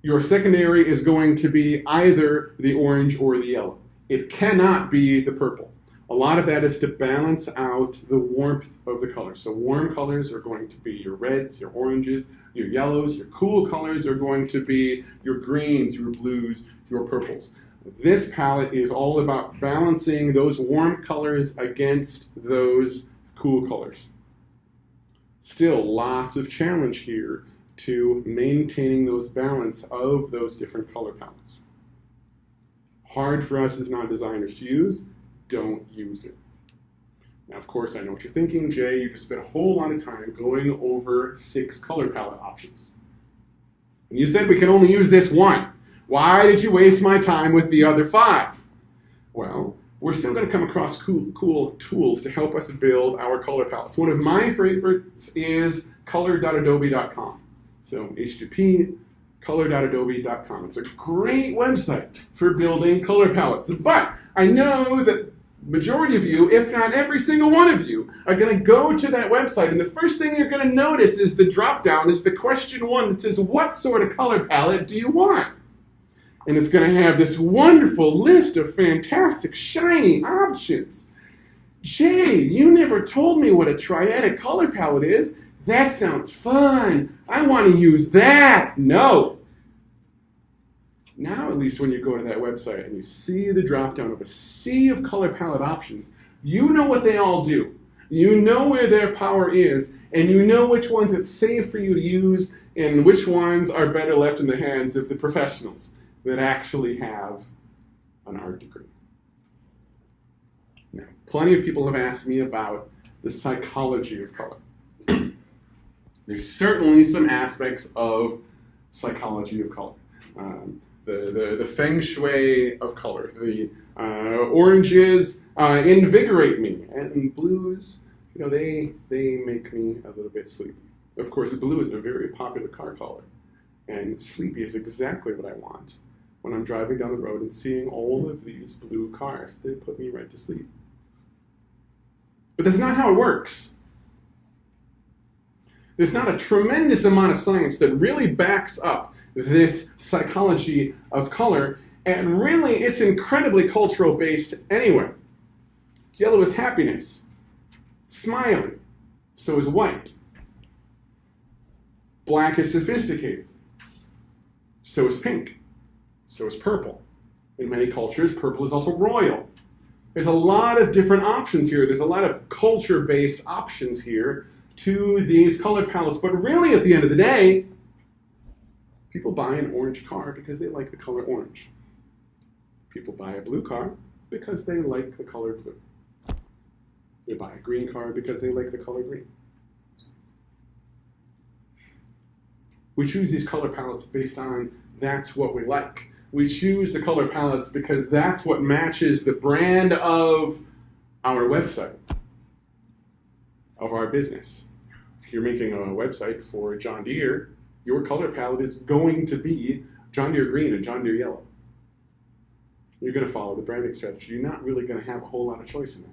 your secondary is going to be either the orange or the yellow. It cannot be the purple. A lot of that is to balance out the warmth of the color. So warm colors are going to be your reds, your oranges, your yellows. Your cool colors are going to be your greens, your blues, your purples. This palette is all about balancing those warm colors against those cool colors. Still, lots of challenge here to maintaining those balance of those different color palettes. Hard for us as non-designers to use. Don't use it. Now, of course, I know what you're thinking, Jay. You just spent a whole lot of time going over 6 color palette options. And you said we can only use this one. Why did you waste my time with the other 5? Well, we're still going to come across cool tools to help us build our color palettes. One of my favorites is color.adobe.com. So H2P, color.adobe.com. It's a great website for building color palettes. But I know that majority of you, if not every single one of you, are going to go to that website, and the first thing you're going to notice is the drop-down is the question 1 that says, what sort of color palette do you want? And it's going to have this wonderful list of fantastic, shiny options. Jay, you never told me what a triadic color palette is. That sounds fun. I want to use that. No. Now, at least when you go to that website and you see the drop-down of a sea of color palette options, you know what they all do. You know where their power is, and you know which ones it's safe for you to use and which ones are better left in the hands of the professionals that actually have an art degree. Now, plenty of people have asked me about the psychology of color. There's certainly some aspects of psychology of color. The feng shui of color. The oranges invigorate me, and blues, you know, they make me a little bit sleepy. Of course, blue is a very popular car color, and sleepy is exactly what I want when I'm driving down the road and seeing all of these blue cars. They put me right to sleep. But that's not how it works. There's not a tremendous amount of science that really backs up this psychology of color, and really it's incredibly cultural based anyway. Yellow is happiness, smiling, so is white. Black is sophisticated, so is pink, so is purple. In many cultures, purple is also royal. There's a lot of different options here. There's a lot of culture-based options here to these color palettes, but really at the end of the day, people buy an orange car because they like the color orange. People buy a blue car because they like the color blue. They buy a green car because they like the color green. We choose these color palettes based on that's what we like. We choose the color palettes because that's what matches the brand of our website, of our business. If you're making a website for John Deere, your color palette is going to be John Deere green and John Deere yellow. You're going to follow the branding strategy. You're not really going to have a whole lot of choice in that.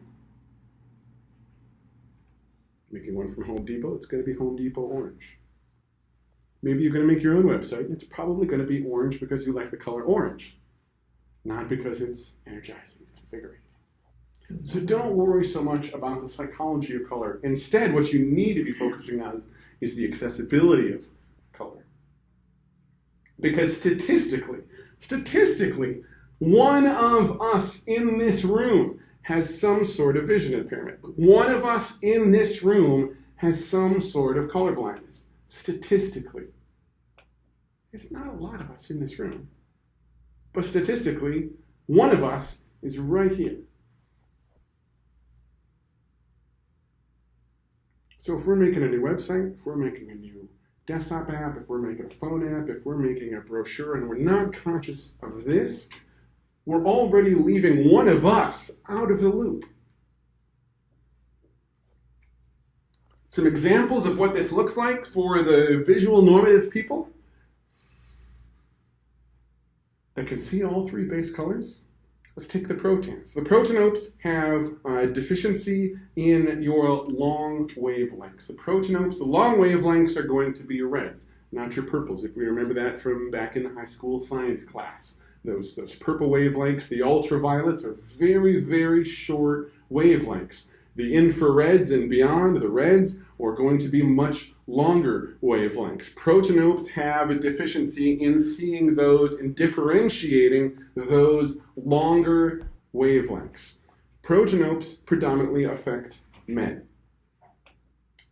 Making one from Home Depot, it's going to be Home Depot orange. Maybe you're going to make your own website, and it's probably going to be orange because you like the color orange, not because it's energizing and invigorating. So don't worry so much about the psychology of color. Instead, what you need to be focusing on is the accessibility of color. Because statistically, one of us in this room has some sort of vision impairment. One of us in this room has some sort of color blindness. Statistically. There's not a lot of us in this room. But statistically, one of us is right here. So if we're making a new website, if we're making a new desktop app, if we're making a phone app, if we're making a brochure, and we're not conscious of this, we're already leaving one of us out of the loop. Some examples of what this looks like for the visual normative people that can see all three base colors. Let's take the protons. The protonopes have a deficiency in your long wavelengths. The protonopes, the long wavelengths are going to be your reds, not your purples, if we remember that from back in the high school science class. Those purple wavelengths, the ultraviolets, are very, very short wavelengths. The infrareds and beyond, the reds, are going to be much longer wavelengths. Protonopes have a deficiency in seeing those and differentiating those longer wavelengths. Protonopes predominantly affect men.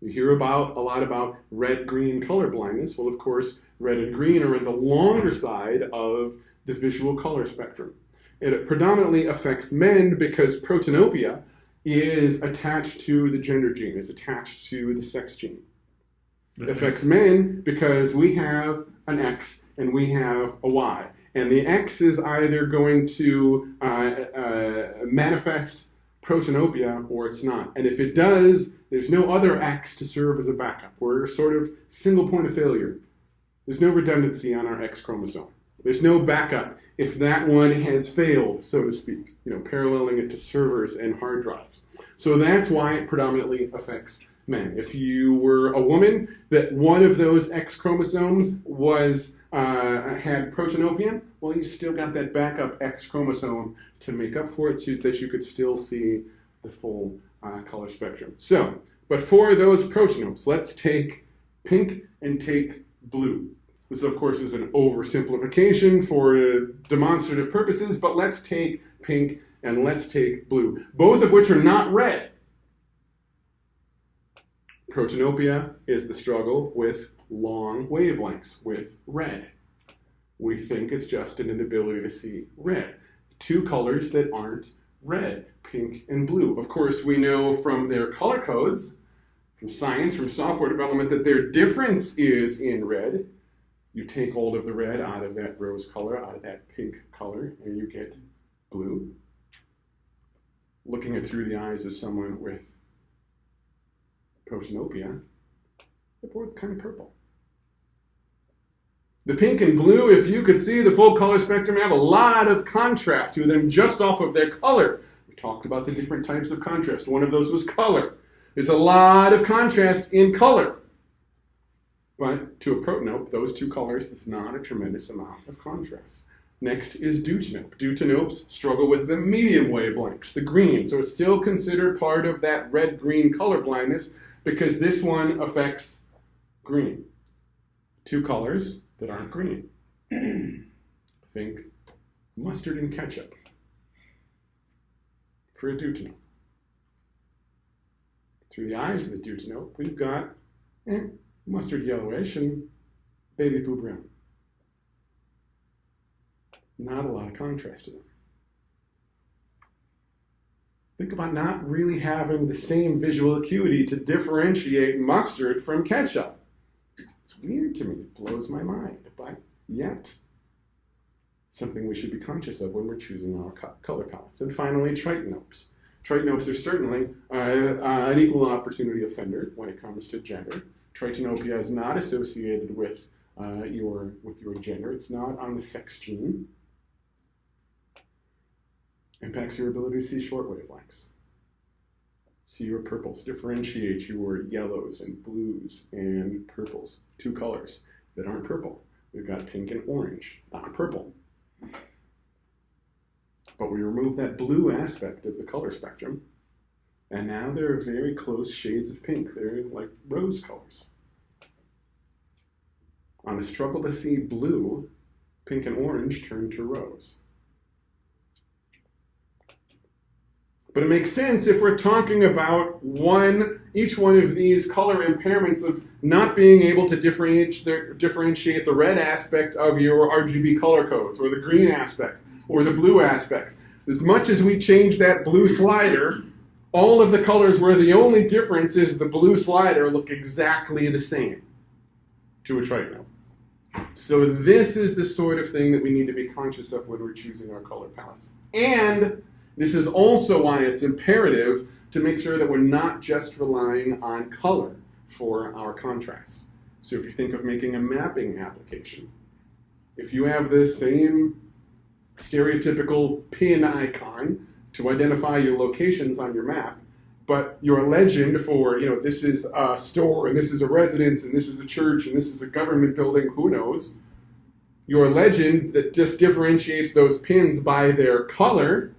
You hear a lot about red-green color blindness. Well, of course, red and green are in the longer side of the visual color spectrum. It predominantly affects men because protonopia is attached to the gender gene, is attached to the sex gene. It affects men because we have an X and we have a Y. And the X is either going to manifest protonopia or it's not. And if it does, there's no other X to serve as a backup. We're sort of single point of failure. There's no redundancy on our X chromosome. There's no backup if that one has failed, so to speak, paralleling it to servers and hard drives. So that's why it predominantly affects men. If you were a woman that one of those X chromosomes had protonopia, well, you still got that backup X chromosome to make up for it so that you could still see the full color spectrum. So, but for those protonopes, let's take pink and take blue. This, of course, is an oversimplification for demonstrative purposes, but let's take pink and let's take blue, both of which are not red. Protonopia is the struggle with long wavelengths, with red. We think it's just an inability to see red. Two colors that aren't red, pink and blue. Of course, we know from their color codes, from science, from software development, that their difference is in red. You take all of the red out of that rose color, out of that pink color, and you get blue. Looking it through the eyes of someone with protonopia, they're both kind of purple. The pink and blue, if you could see the full color spectrum, have a lot of contrast to them just off of their color. We talked about the different types of contrast. One of those was color. There's a lot of contrast in color. But to a protanope, those two colors, there's not a tremendous amount of contrast. Next is deutanope. Deutanopes struggle with the medium wavelengths, the green. So it's still considered part of that red-green color blindness because this one affects green. Two colors that aren't green. Think mustard and ketchup for a deutanope. Through the eyes of the deutanope, we've got mustard yellowish and baby blue brown. Not a lot of contrast to them. Think about not really having the same visual acuity to differentiate mustard from ketchup. It's weird to me. It blows my mind. But yet, something we should be conscious of when we're choosing our color palettes. And finally, tritonopes. Tritonopes are certainly an equal opportunity offender when it comes to gender. Tritonopia is not associated with your gender. It's not on the sex gene. Impacts your ability to see short wavelengths. See your purples. Differentiate your yellows and blues and purples. Two colors that aren't purple. We've got pink and orange, not purple. But we remove that blue aspect of the color spectrum, and now they're very close shades of pink. They're like rose colors. On a struggle to see blue, pink and orange turn to rose. But it makes sense if we're talking about each one of these color impairments of not being able to differentiate the red aspect of your RGB color codes, or the green aspect, or the blue aspect. As much as we change that blue slider, all of the colors where the only difference is the blue slider look exactly the same to a tritonal. So this is the sort of thing that we need to be conscious of when we're choosing our color palettes. And this is also why it's imperative to make sure that we're not just relying on color for our contrast. So if you think of making a mapping application, if you have the same stereotypical pin icon to identify your locations on your map, but your legend for, this is a store, and this is a residence, and this is a church, and this is a government building, who knows, your legend that just differentiates those pins by their color,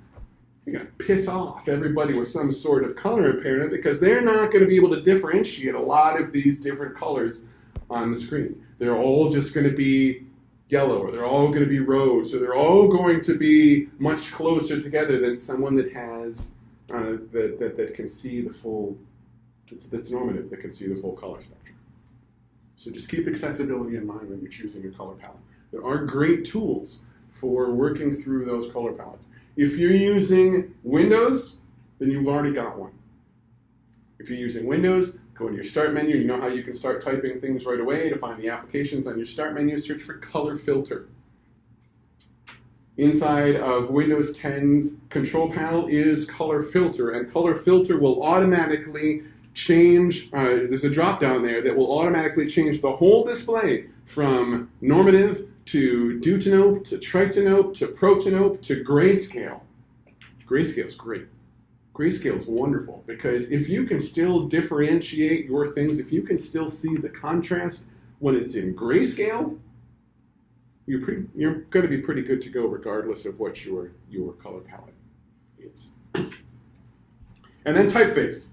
you're going to piss off everybody with some sort of color impairment, because they're not going to be able to differentiate a lot of these different colors on the screen. They're all just going to be yellow, or they're all going to be rose, or they're all going to be much closer together than someone that has that can see the full, that's normative, that can see the full color spectrum. So just keep accessibility in mind when you're choosing your color palette. There are great tools for working through those color palettes. If you're using Windows, then you've already got one. If you're using Windows, go into your Start menu. You know how you can start typing things right away. To find the applications on your Start menu, search for Color Filter. Inside of Windows 10's control panel is Color Filter, and Color Filter will automatically change, there's a drop down there that will automatically change the whole display from normative to deutanope to tritanope to protanope to grayscale. Grayscale's great. Grayscale's wonderful, because if you can still differentiate your things, if you can still see the contrast when it's in grayscale, you're going to be pretty good to go regardless of what your color palette is. And then typeface.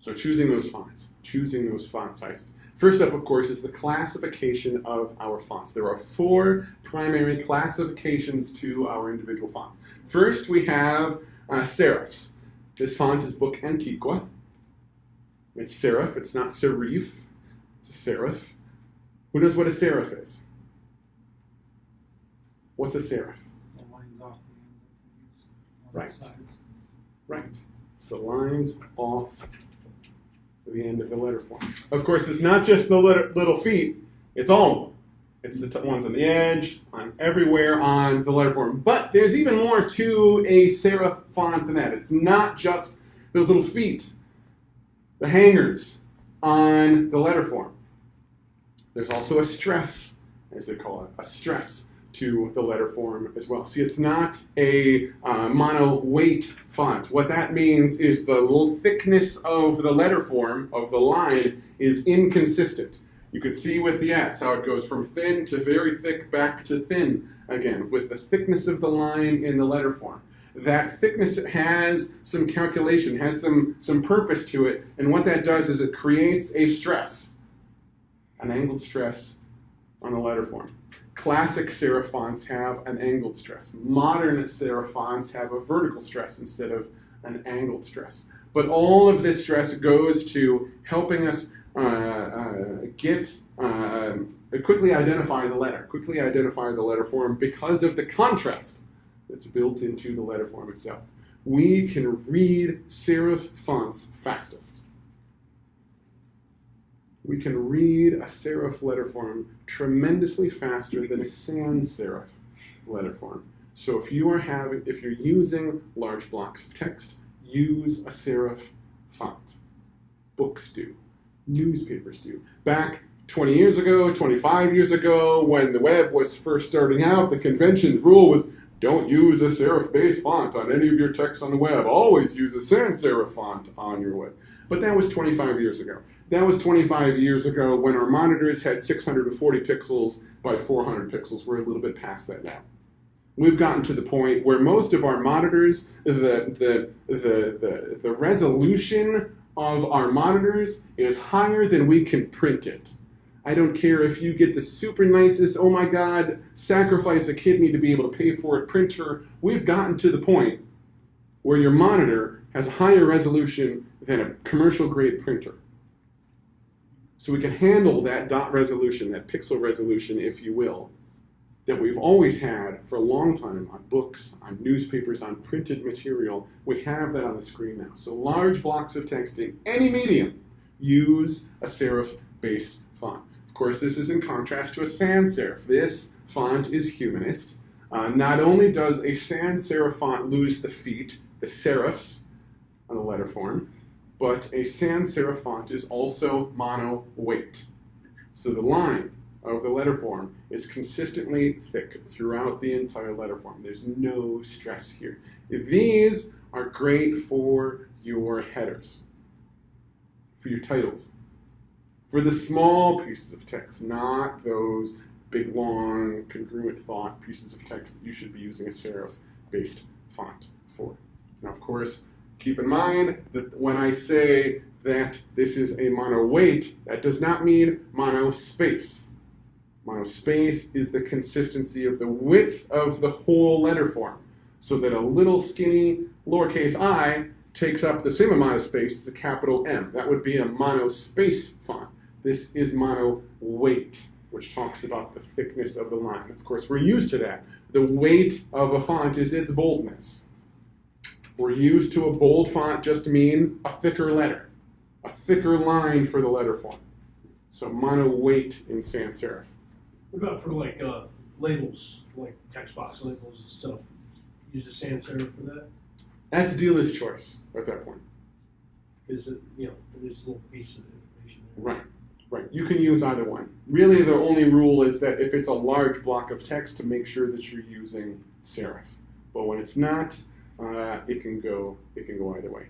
So choosing those fonts, choosing those font sizes. First up, of course, is the classification of our fonts. There are 4 primary classifications to our individual fonts. First, we have serifs. This font is Book Antiqua. It's serif, it's not serif, it's a serif. Who knows what a serif is? What's a serif? It's the lines off the end of the Right. sides. Right. It's the lines off the end of the letter form. Of course, it's not just the little feet, it's all of them. It's the ones on the edge, on everywhere on the letter form. But there's even more to a serif font than that. It's not just those little feet, the hangers on the letter form. There's also a stress, as they call it, a stress to the letter form as well. See, it's not a mono-weight font. What that means is the thickness of the letter form, of the line, is inconsistent. You can see with the S how it goes from thin to very thick back to thin again, with the thickness of the line in the letter form. That thickness has some calculation, has some purpose to it, and what that does is it creates a stress, an angled stress on the letter form. Classic serif fonts have an angled stress. Modern serif fonts have a vertical stress instead of an angled stress. But all of this stress goes to helping us quickly identify the letter form because of the contrast that's built into the letter form itself. We can read serif fonts fastest. We can read a serif letter form tremendously faster than a sans serif letter form. So if you're using large blocks of text, use a serif font. Books do. Newspapers do. Back 20 years ago, 25 years ago, when the web was first starting out, the convention rule was don't use a serif-based font on any of your text on the web. Always use a sans serif font on your web. But that was 25 years ago. That was 25 years ago when our monitors had 640 pixels by 400 pixels. We're a little bit past that now. We've gotten to the point where most of our monitors, the resolution of our monitors is higher than we can print it. I don't care if you get the super nicest, oh my God, sacrifice a kidney to be able to pay for it printer. We've gotten to the point where your monitor has a higher resolution than a commercial grade printer. So we can handle that dot resolution, that pixel resolution, if you will, that we've always had for a long time on books, on newspapers, on printed material. We have that on the screen now. So large blocks of text in any medium use a serif-based font. Of course, this is in contrast to a sans serif. This font is humanist. Not only does a sans serif font lose the feet, the serifs on the letter form, but a sans serif font is also mono-weight. So the line of the letter form is consistently thick throughout the entire letter form. There's no stress here. These are great for your headers, for your titles, for the small pieces of text, not those big, long, congruent thought pieces of text that you should be using a serif-based font for. Now, of course, keep in mind that when I say that this is a mono-weight, that does not mean mono-space. Monospace is the consistency of the width of the whole letter form, so that a little skinny lowercase I takes up the same amount of space as a capital M. That would be a monospaced font. This is mono-weight, which talks about the thickness of the line. Of course, we're used to that. The weight of a font is its boldness. We're used to a bold font just to mean a thicker letter, a thicker line for the letter form. So mono-weight in sans serif. What about for like labels, like text box labels and stuff? Use a sans serif for that? That's dealer's choice at that point. Because there's a little piece of information there. Right, right. You can use either one. Really, the only rule is that if it's a large block of text, to make sure that you're using serif. But when it's not, it can go either way.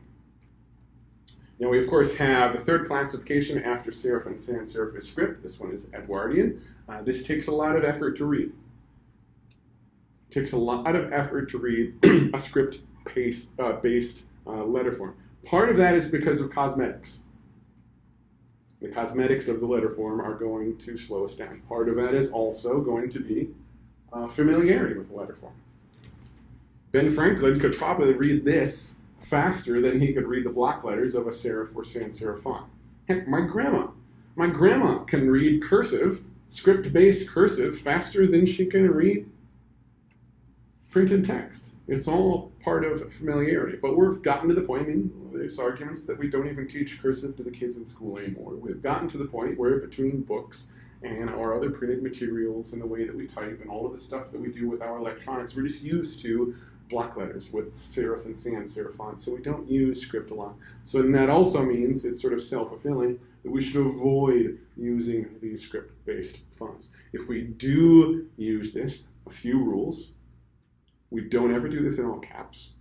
Now we of course have the third classification after serif and sans serif is script. This one is Edwardian. This takes a lot of effort to read. It takes a lot of effort to read a script-based letter form. Part of that is because of cosmetics. The cosmetics of the letter form are going to slow us down. Part of that is also going to be familiarity with the letter form. Ben Franklin could probably read this faster than he could read the block letters of a serif or sans serif font. Heck, my grandma can read cursive, script-based cursive, faster than she can read printed text. It's all part of familiarity. But we've gotten to the point, there's arguments that we don't even teach cursive to the kids in school anymore. We've gotten to the point where between books and our other printed materials and the way that we type and all of the stuff that we do with our electronics, we're just used to block letters with serif and sans serif fonts, so we don't use script a lot. So and that also means, it's sort of self-fulfilling, that we should avoid using these script-based fonts. If we do use this, a few rules. We don't ever do this in all caps.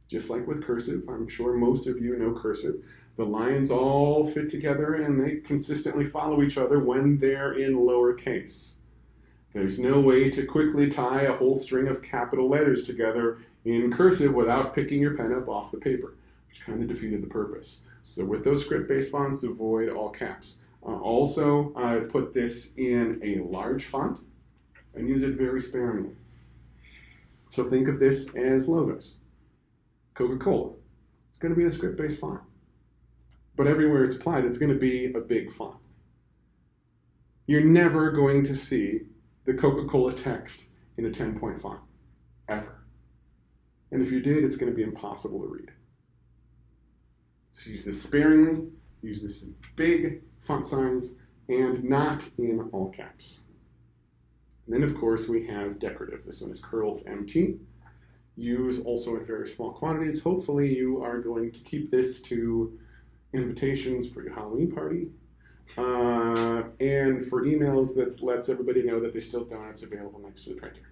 Just like with cursive, I'm sure most of you know cursive. The lines all fit together and they consistently follow each other when they're in lowercase. There's no way to quickly tie a whole string of capital letters together in cursive without picking your pen up off the paper, which kind of defeated the purpose. So with those script-based fonts, avoid all caps. Also, I put this in a large font and use it very sparingly. So think of this as logos. Coca-Cola, it's going to be a script-based font. But everywhere it's applied, it's going to be a big font. You're never going to see the Coca-Cola text in a 10-point font, ever. And if you did, it's going to be impossible to read. So use this sparingly, use this in big font size, and not in all caps. And then, of course, we have decorative. This one is Curls MT. Use also in very small quantities. Hopefully you are going to keep this to invitations for your Halloween party, and for emails that lets everybody know that there's still donuts available next to the printer.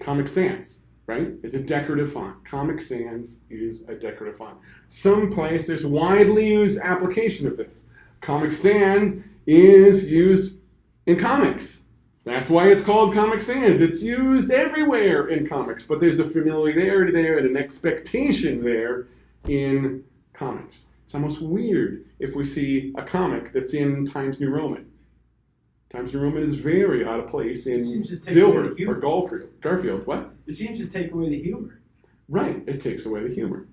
Comic Sans, right, is a decorative font. Comic Sans is a decorative font. Someplace there's widely used application of this. Comic Sans is used in comics. That's why it's called Comic Sans. It's used everywhere in comics, but there's a familiarity there and an expectation there in comics. It's almost weird if we see a comic that's in Times New Roman. Times New Roman is very out of place in Dilbert or Garfield. What? It seems to take away the humor. Right, it takes away the humor.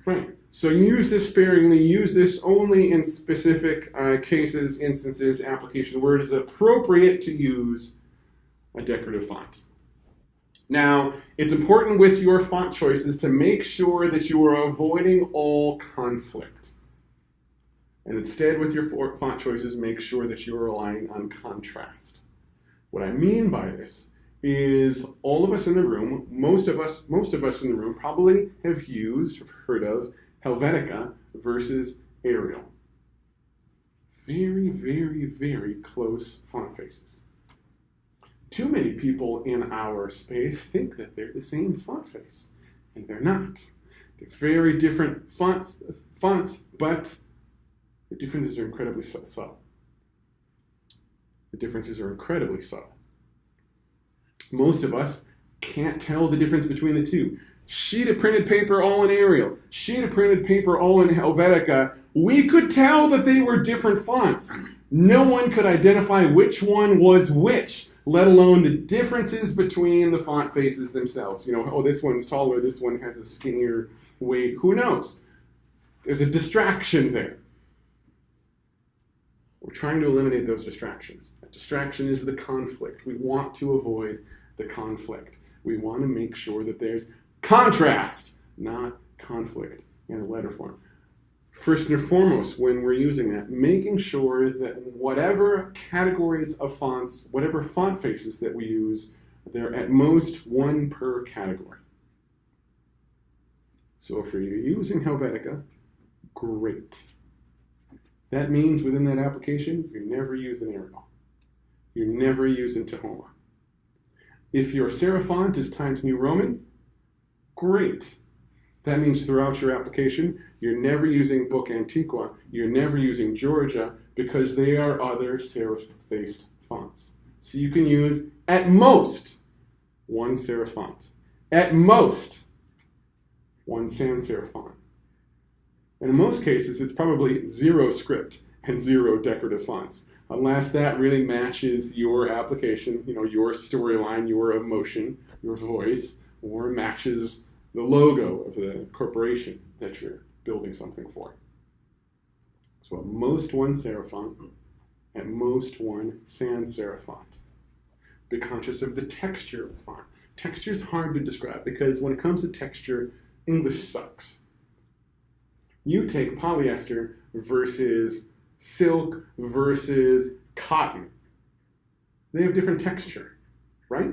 Right. So use this sparingly, use this only in specific cases, instances, applications where it is appropriate to use a decorative font. Now, it's important with your font choices to make sure that you are avoiding all conflict. And instead, with your font choices, make sure that you are relying on contrast. What I mean by this is all of us in the room, most of us in the room probably have used, have heard of Helvetica versus Arial. Very, very, very close font faces. Too many people in our space think that they're the same font face, and they're not. They're very different fonts, but the differences are incredibly subtle. The differences are incredibly subtle. Most of us can't tell the difference between the two. Sheet of printed paper all in Arial, sheet of printed paper all in Helvetica. We could tell that they were different fonts. No one could identify which one was which, let alone the differences between the font faces themselves. You know, oh, this one's taller, this one has a skinnier weight. Who knows? There's a distraction there. We're trying to eliminate those distractions. That distraction is the conflict. We want to avoid the conflict. We want to make sure that there's contrast, not conflict in the letter form. First and foremost, when we're using that, making sure that whatever categories of fonts, whatever font faces that we use, they're at most one per category. So if you're using Helvetica, great. That means within that application, you're never using Arial. You're never using Tahoma. If your serif font is Times New Roman, great. That means throughout your application, you're never using Book Antiqua, you're never using Georgia, because they are other serif-based fonts. So you can use, at most, one serif font. At most, one sans serif font. And in most cases, it's probably 0 script and 0 decorative fonts, unless that really matches your application, you know, your storyline, your emotion, your voice, or matches the logo of the corporation that you're building something for. So at most one serif font, at most one sans serif font. Be conscious of the texture of the font. Texture is hard to describe because when it comes to texture, English sucks. You take polyester versus silk versus cotton. They have different texture, right?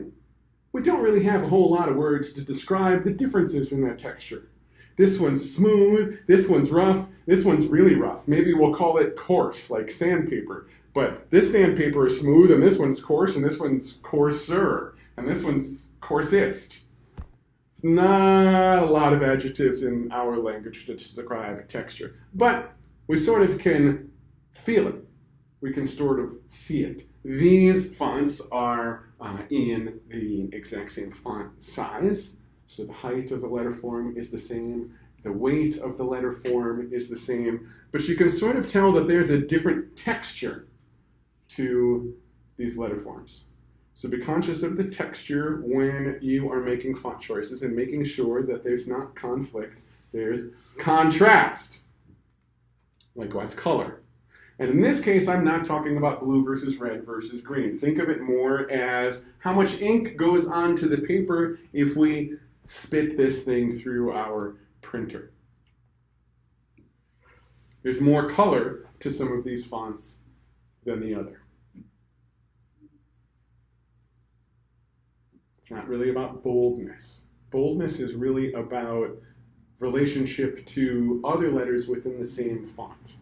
We don't really have a whole lot of words to describe the differences in that texture. This one's smooth, this one's rough, this one's really rough. Maybe we'll call it coarse, like sandpaper. But this sandpaper is smooth, and this one's coarse, and this one's coarser, and this one's coarsest. It's not a lot of adjectives in our language to describe texture, but we sort of can feel it. We can sort of see it. These fonts are in the exact same font size, so the height of the letter form is the same, the weight of the letter form is the same, but you can sort of tell that there's a different texture to these letter forms. So be conscious of the texture when you are making font choices and making sure that there's not conflict, there's contrast. Likewise, color. And in this case, I'm not talking about blue versus red versus green. Think of it more as how much ink goes onto the paper if we spit this thing through our printer. There's more color to some of these fonts than the other. It's not really about boldness. Boldness is really about relationship to other letters within the same font.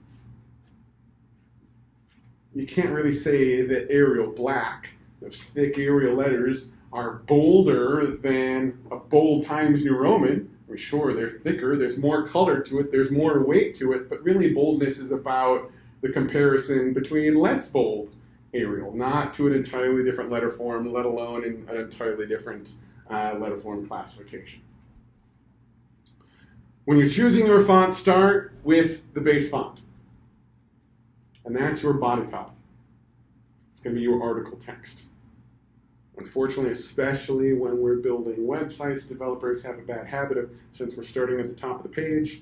You can't really say that Arial black, those thick Arial letters, are bolder than a bold Times New Roman. I mean, sure, they're thicker, there's more color to it, there's more weight to it, but really boldness is about the comparison between less bold Arial, not to an entirely different letter form, let alone in an entirely different letter form classification. When you're choosing your font, start with the base font. And that's your body copy. It's going to be your article text. Unfortunately, especially when we're building websites, developers have a bad habit of, since we're starting at the top of the page,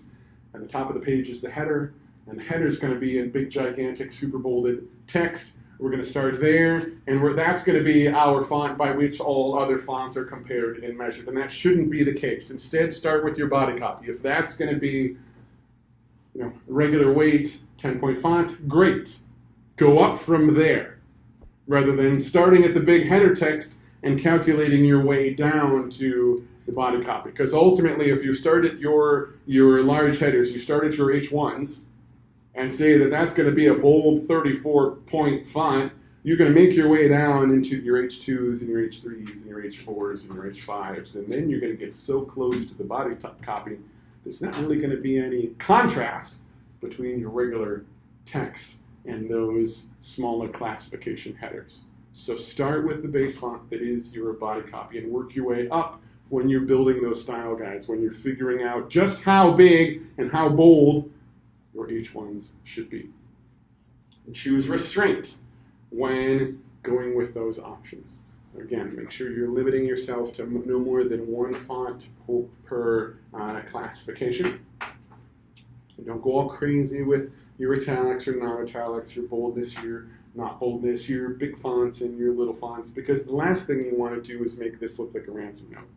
and the top of the page is the header, and the header is going to be in big, gigantic, super bolded text. We're going to start there, and that's going to be our font by which all other fonts are compared and measured, and that shouldn't be the case. Instead, start with your body copy. If that's going to be, regular weight, 10-point font, great. Go up from there, rather than starting at the big header text and calculating your way down to the body copy. Because ultimately, if you start at your large headers, you start at your H1s, and say that that's going to be a bold 34-point font, you're going to make your way down into your H2s and your H3s and your H4s and your H5s, and then you're going to get so close to the body copy, there's not really going to be any contrast between your regular text and those smaller classification headers. So start with the base font that is your body copy and work your way up when you're building those style guides, when you're figuring out just how big and how bold your H1s should be. And choose restraint when going with those options. Again, make sure you're limiting yourself to no more than one font per classification. And don't go all crazy with your italics or non-italics, your boldness, your not boldness, your big fonts and your little fonts, because the last thing you want to do is make this look like a ransom note.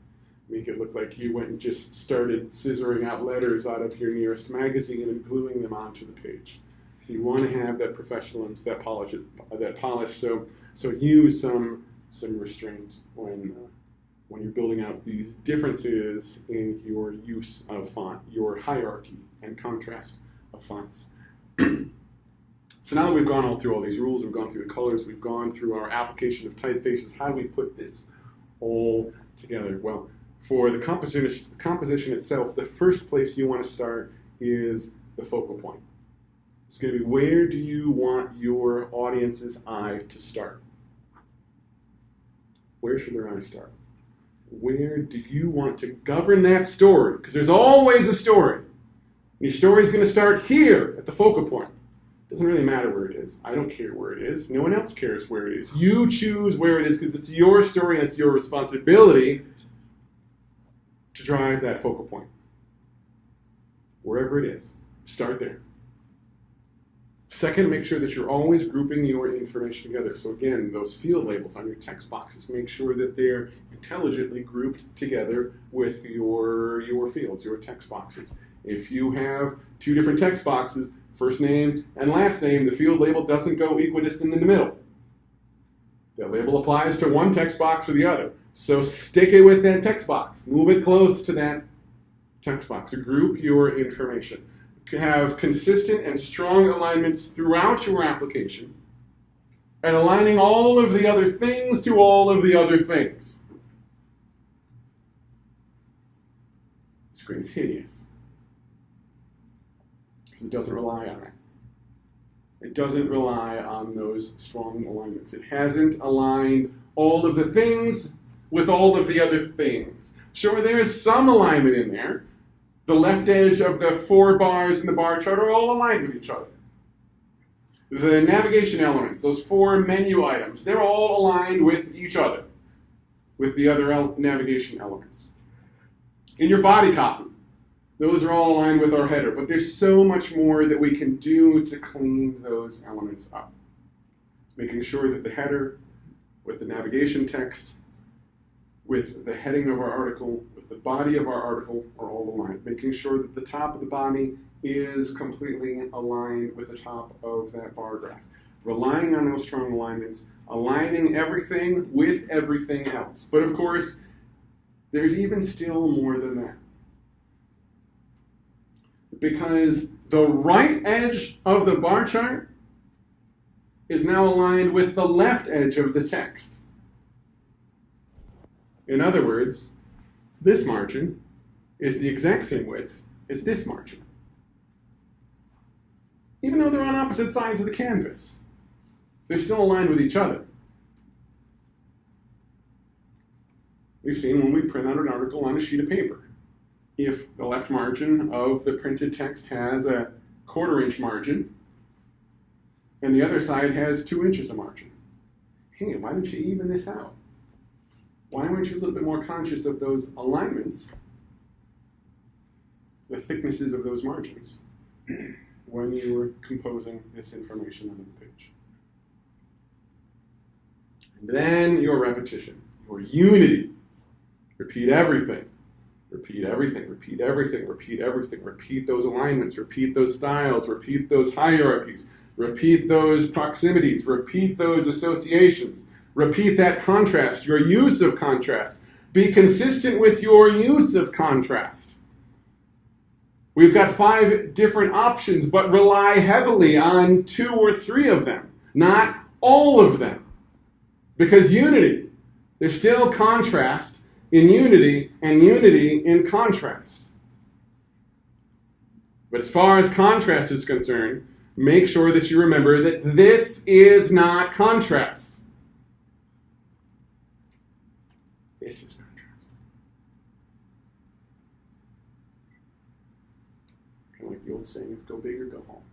Make it look like you went and just started scissoring out letters out of your nearest magazine and gluing them onto the page. You want to have that professionalism, that polish. So use some restraint when you're building out these differences in your use of font, your hierarchy and contrast of fonts. So now that we've gone all through all these rules, we've gone through the colors, we've gone through our application of typefaces, how do we put this all together? Well, for the composition itself, the first place you want to start is the focal point. It's going to be, where do you want your audience's eye to start? Where should their eye start? Where do you want to govern that story? Because there's always a story. Your story is going to start here at the focal point. It doesn't really matter where it is. I don't care where it is. No one else cares where it is. You choose where it is because it's your story and it's your responsibility to drive that focal point. Wherever it is, start there. Second, make sure that you're always grouping your information together. So again, those field labels on your text boxes, make sure that they're intelligently grouped together with your fields, your text boxes. If you have two different text boxes, first name and last name, the field label doesn't go equidistant in the middle. That label applies to one text box or the other. So stick it with that text box. Move it close to that text box. Group your information. Have consistent and strong alignments throughout your application, and aligning all of the other things to all of the other things. The screen's hideous because it doesn't rely on it. It doesn't rely on those strong alignments. It hasn't aligned all of the things with all of the other things. Sure, there is some alignment in there. The left edge of the 4 bars in the bar chart are all aligned with each other. The navigation elements, those 4 menu items, they're all aligned with each other, with the other navigation elements. In your body copy, those are all aligned with our header, but there's so much more that we can do to clean those elements up. Making sure that the header, with the navigation text, with the heading of our article, with the body of our article are all aligned. Making sure that the top of the body is completely aligned with the top of that bar graph. Relying on those strong alignments, aligning everything with everything else. But of course, there's even still more than that. Because the right edge of the bar chart is now aligned with the left edge of the text. In other words, this margin is the exact same width as this margin. Even though they're on opposite sides of the canvas, they're still aligned with each other. We've seen when we print out an article on a sheet of paper. if the left margin of the printed text has a 1/4 inch margin and the other side has 2 inches of margin. Hey, why don't you even this out? Why weren't you a little bit more conscious of those alignments, the thicknesses of those margins, when you were composing this information on the page? And then your repetition, your unity. Repeat everything. Repeat everything, repeat everything, repeat everything. Repeat those alignments, repeat those styles, repeat those hierarchies, repeat those proximities, repeat those associations. Repeat that contrast, your use of contrast. Be consistent with your use of contrast. We've got 5 different options, but rely heavily on 2 or 3 of them, not all of them. Because unity, there's still contrast in unity and unity in contrast. But as far as contrast is concerned, make sure that you remember that this is not contrast. This is contrast. Kind of like the old saying, go big or go home.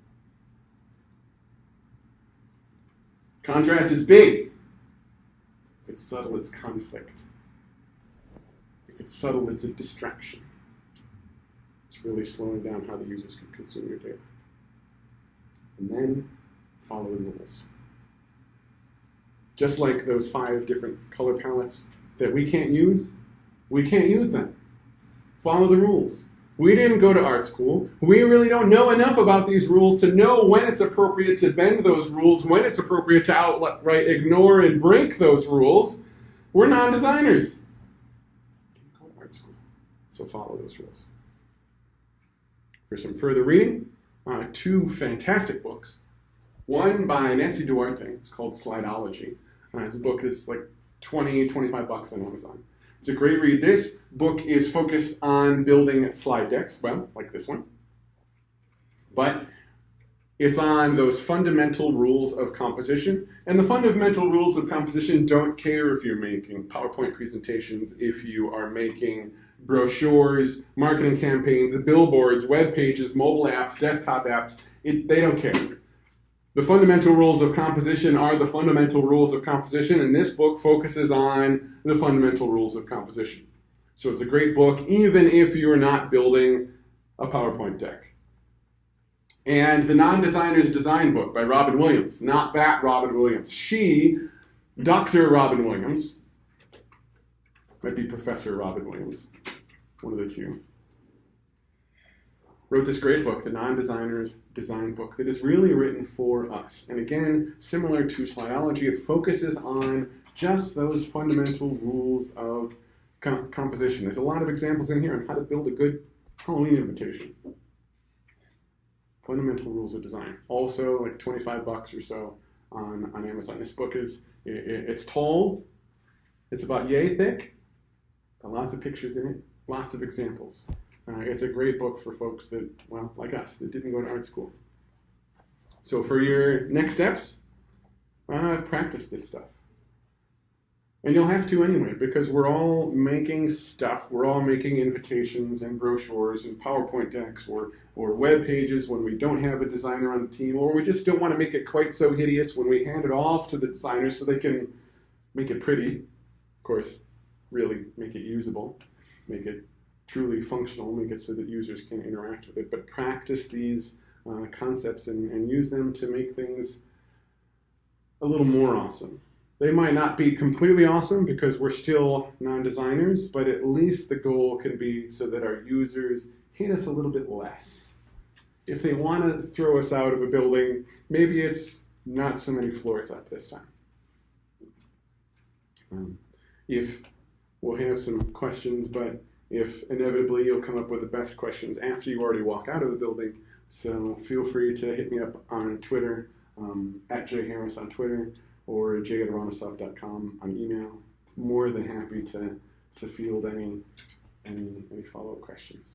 Contrast is big. If it's subtle, it's conflict. If it's subtle, it's a distraction. It's really slowing down how the users can consume your data. And then follow the rules. Just like those 5 different color palettes that we can't use them. Follow the rules. We didn't go to art school. We really don't know enough about these rules to know when it's appropriate to bend those rules, when it's appropriate to outright ignore and break those rules. We're non-designers. Didn't go to art school, so follow those rules. For some further reading, 2 fantastic books. One by Nancy Duarte. It's called Slideology. This book is like $20-25 on Amazon. It's a great read. This book is focused on building slide decks, well, like this one. But it's on those fundamental rules of composition. And the fundamental rules of composition don't care if you're making PowerPoint presentations, if you are making brochures, marketing campaigns, billboards, web pages, mobile apps, desktop apps. They don't care. The fundamental rules of composition are the fundamental rules of composition, and this book focuses on the fundamental rules of composition. So it's a great book, even if you're not building a PowerPoint deck. And The Non-Designer's Design Book by Robin Williams. Not that Robin Williams. She, Dr. Robin Williams, might be Professor Robin Williams, one of the two, wrote this great book, The Non-Designer's Design Book, that is really written for us. And again, similar to Slideology, it focuses on just those fundamental rules of composition. There's a lot of examples in here on how to build a good Halloween invitation. Fundamental rules of design. Also, like $25 or so on Amazon. This book it's tall, it's about yay thick, got lots of pictures in it, lots of examples. It's a great book for folks that, well, like us, that didn't go to art school. So for your next steps, practice this stuff. And you'll have to anyway, because we're all making stuff. We're all making invitations and brochures and PowerPoint decks or web pages when we don't have a designer on the team, or we just don't want to make it quite so hideous when we hand it off to the designers so they can make it pretty. Of course, really make it usable, make it truly functional, make it so that users can interact with it. But practice these concepts and use them to make things a little more awesome. They might not be completely awesome because we're still non-designers, but at least the goal can be so that our users hate us a little bit less. If they want to throw us out of a building, maybe it's not so many floors up this time. If we'll have some questions, but if inevitably you'll come up with the best questions after you already walk out of the building, so feel free to hit me up on Twitter, at jharris on Twitter, or j@aronosoft.com on email. More than happy to field any follow-up questions.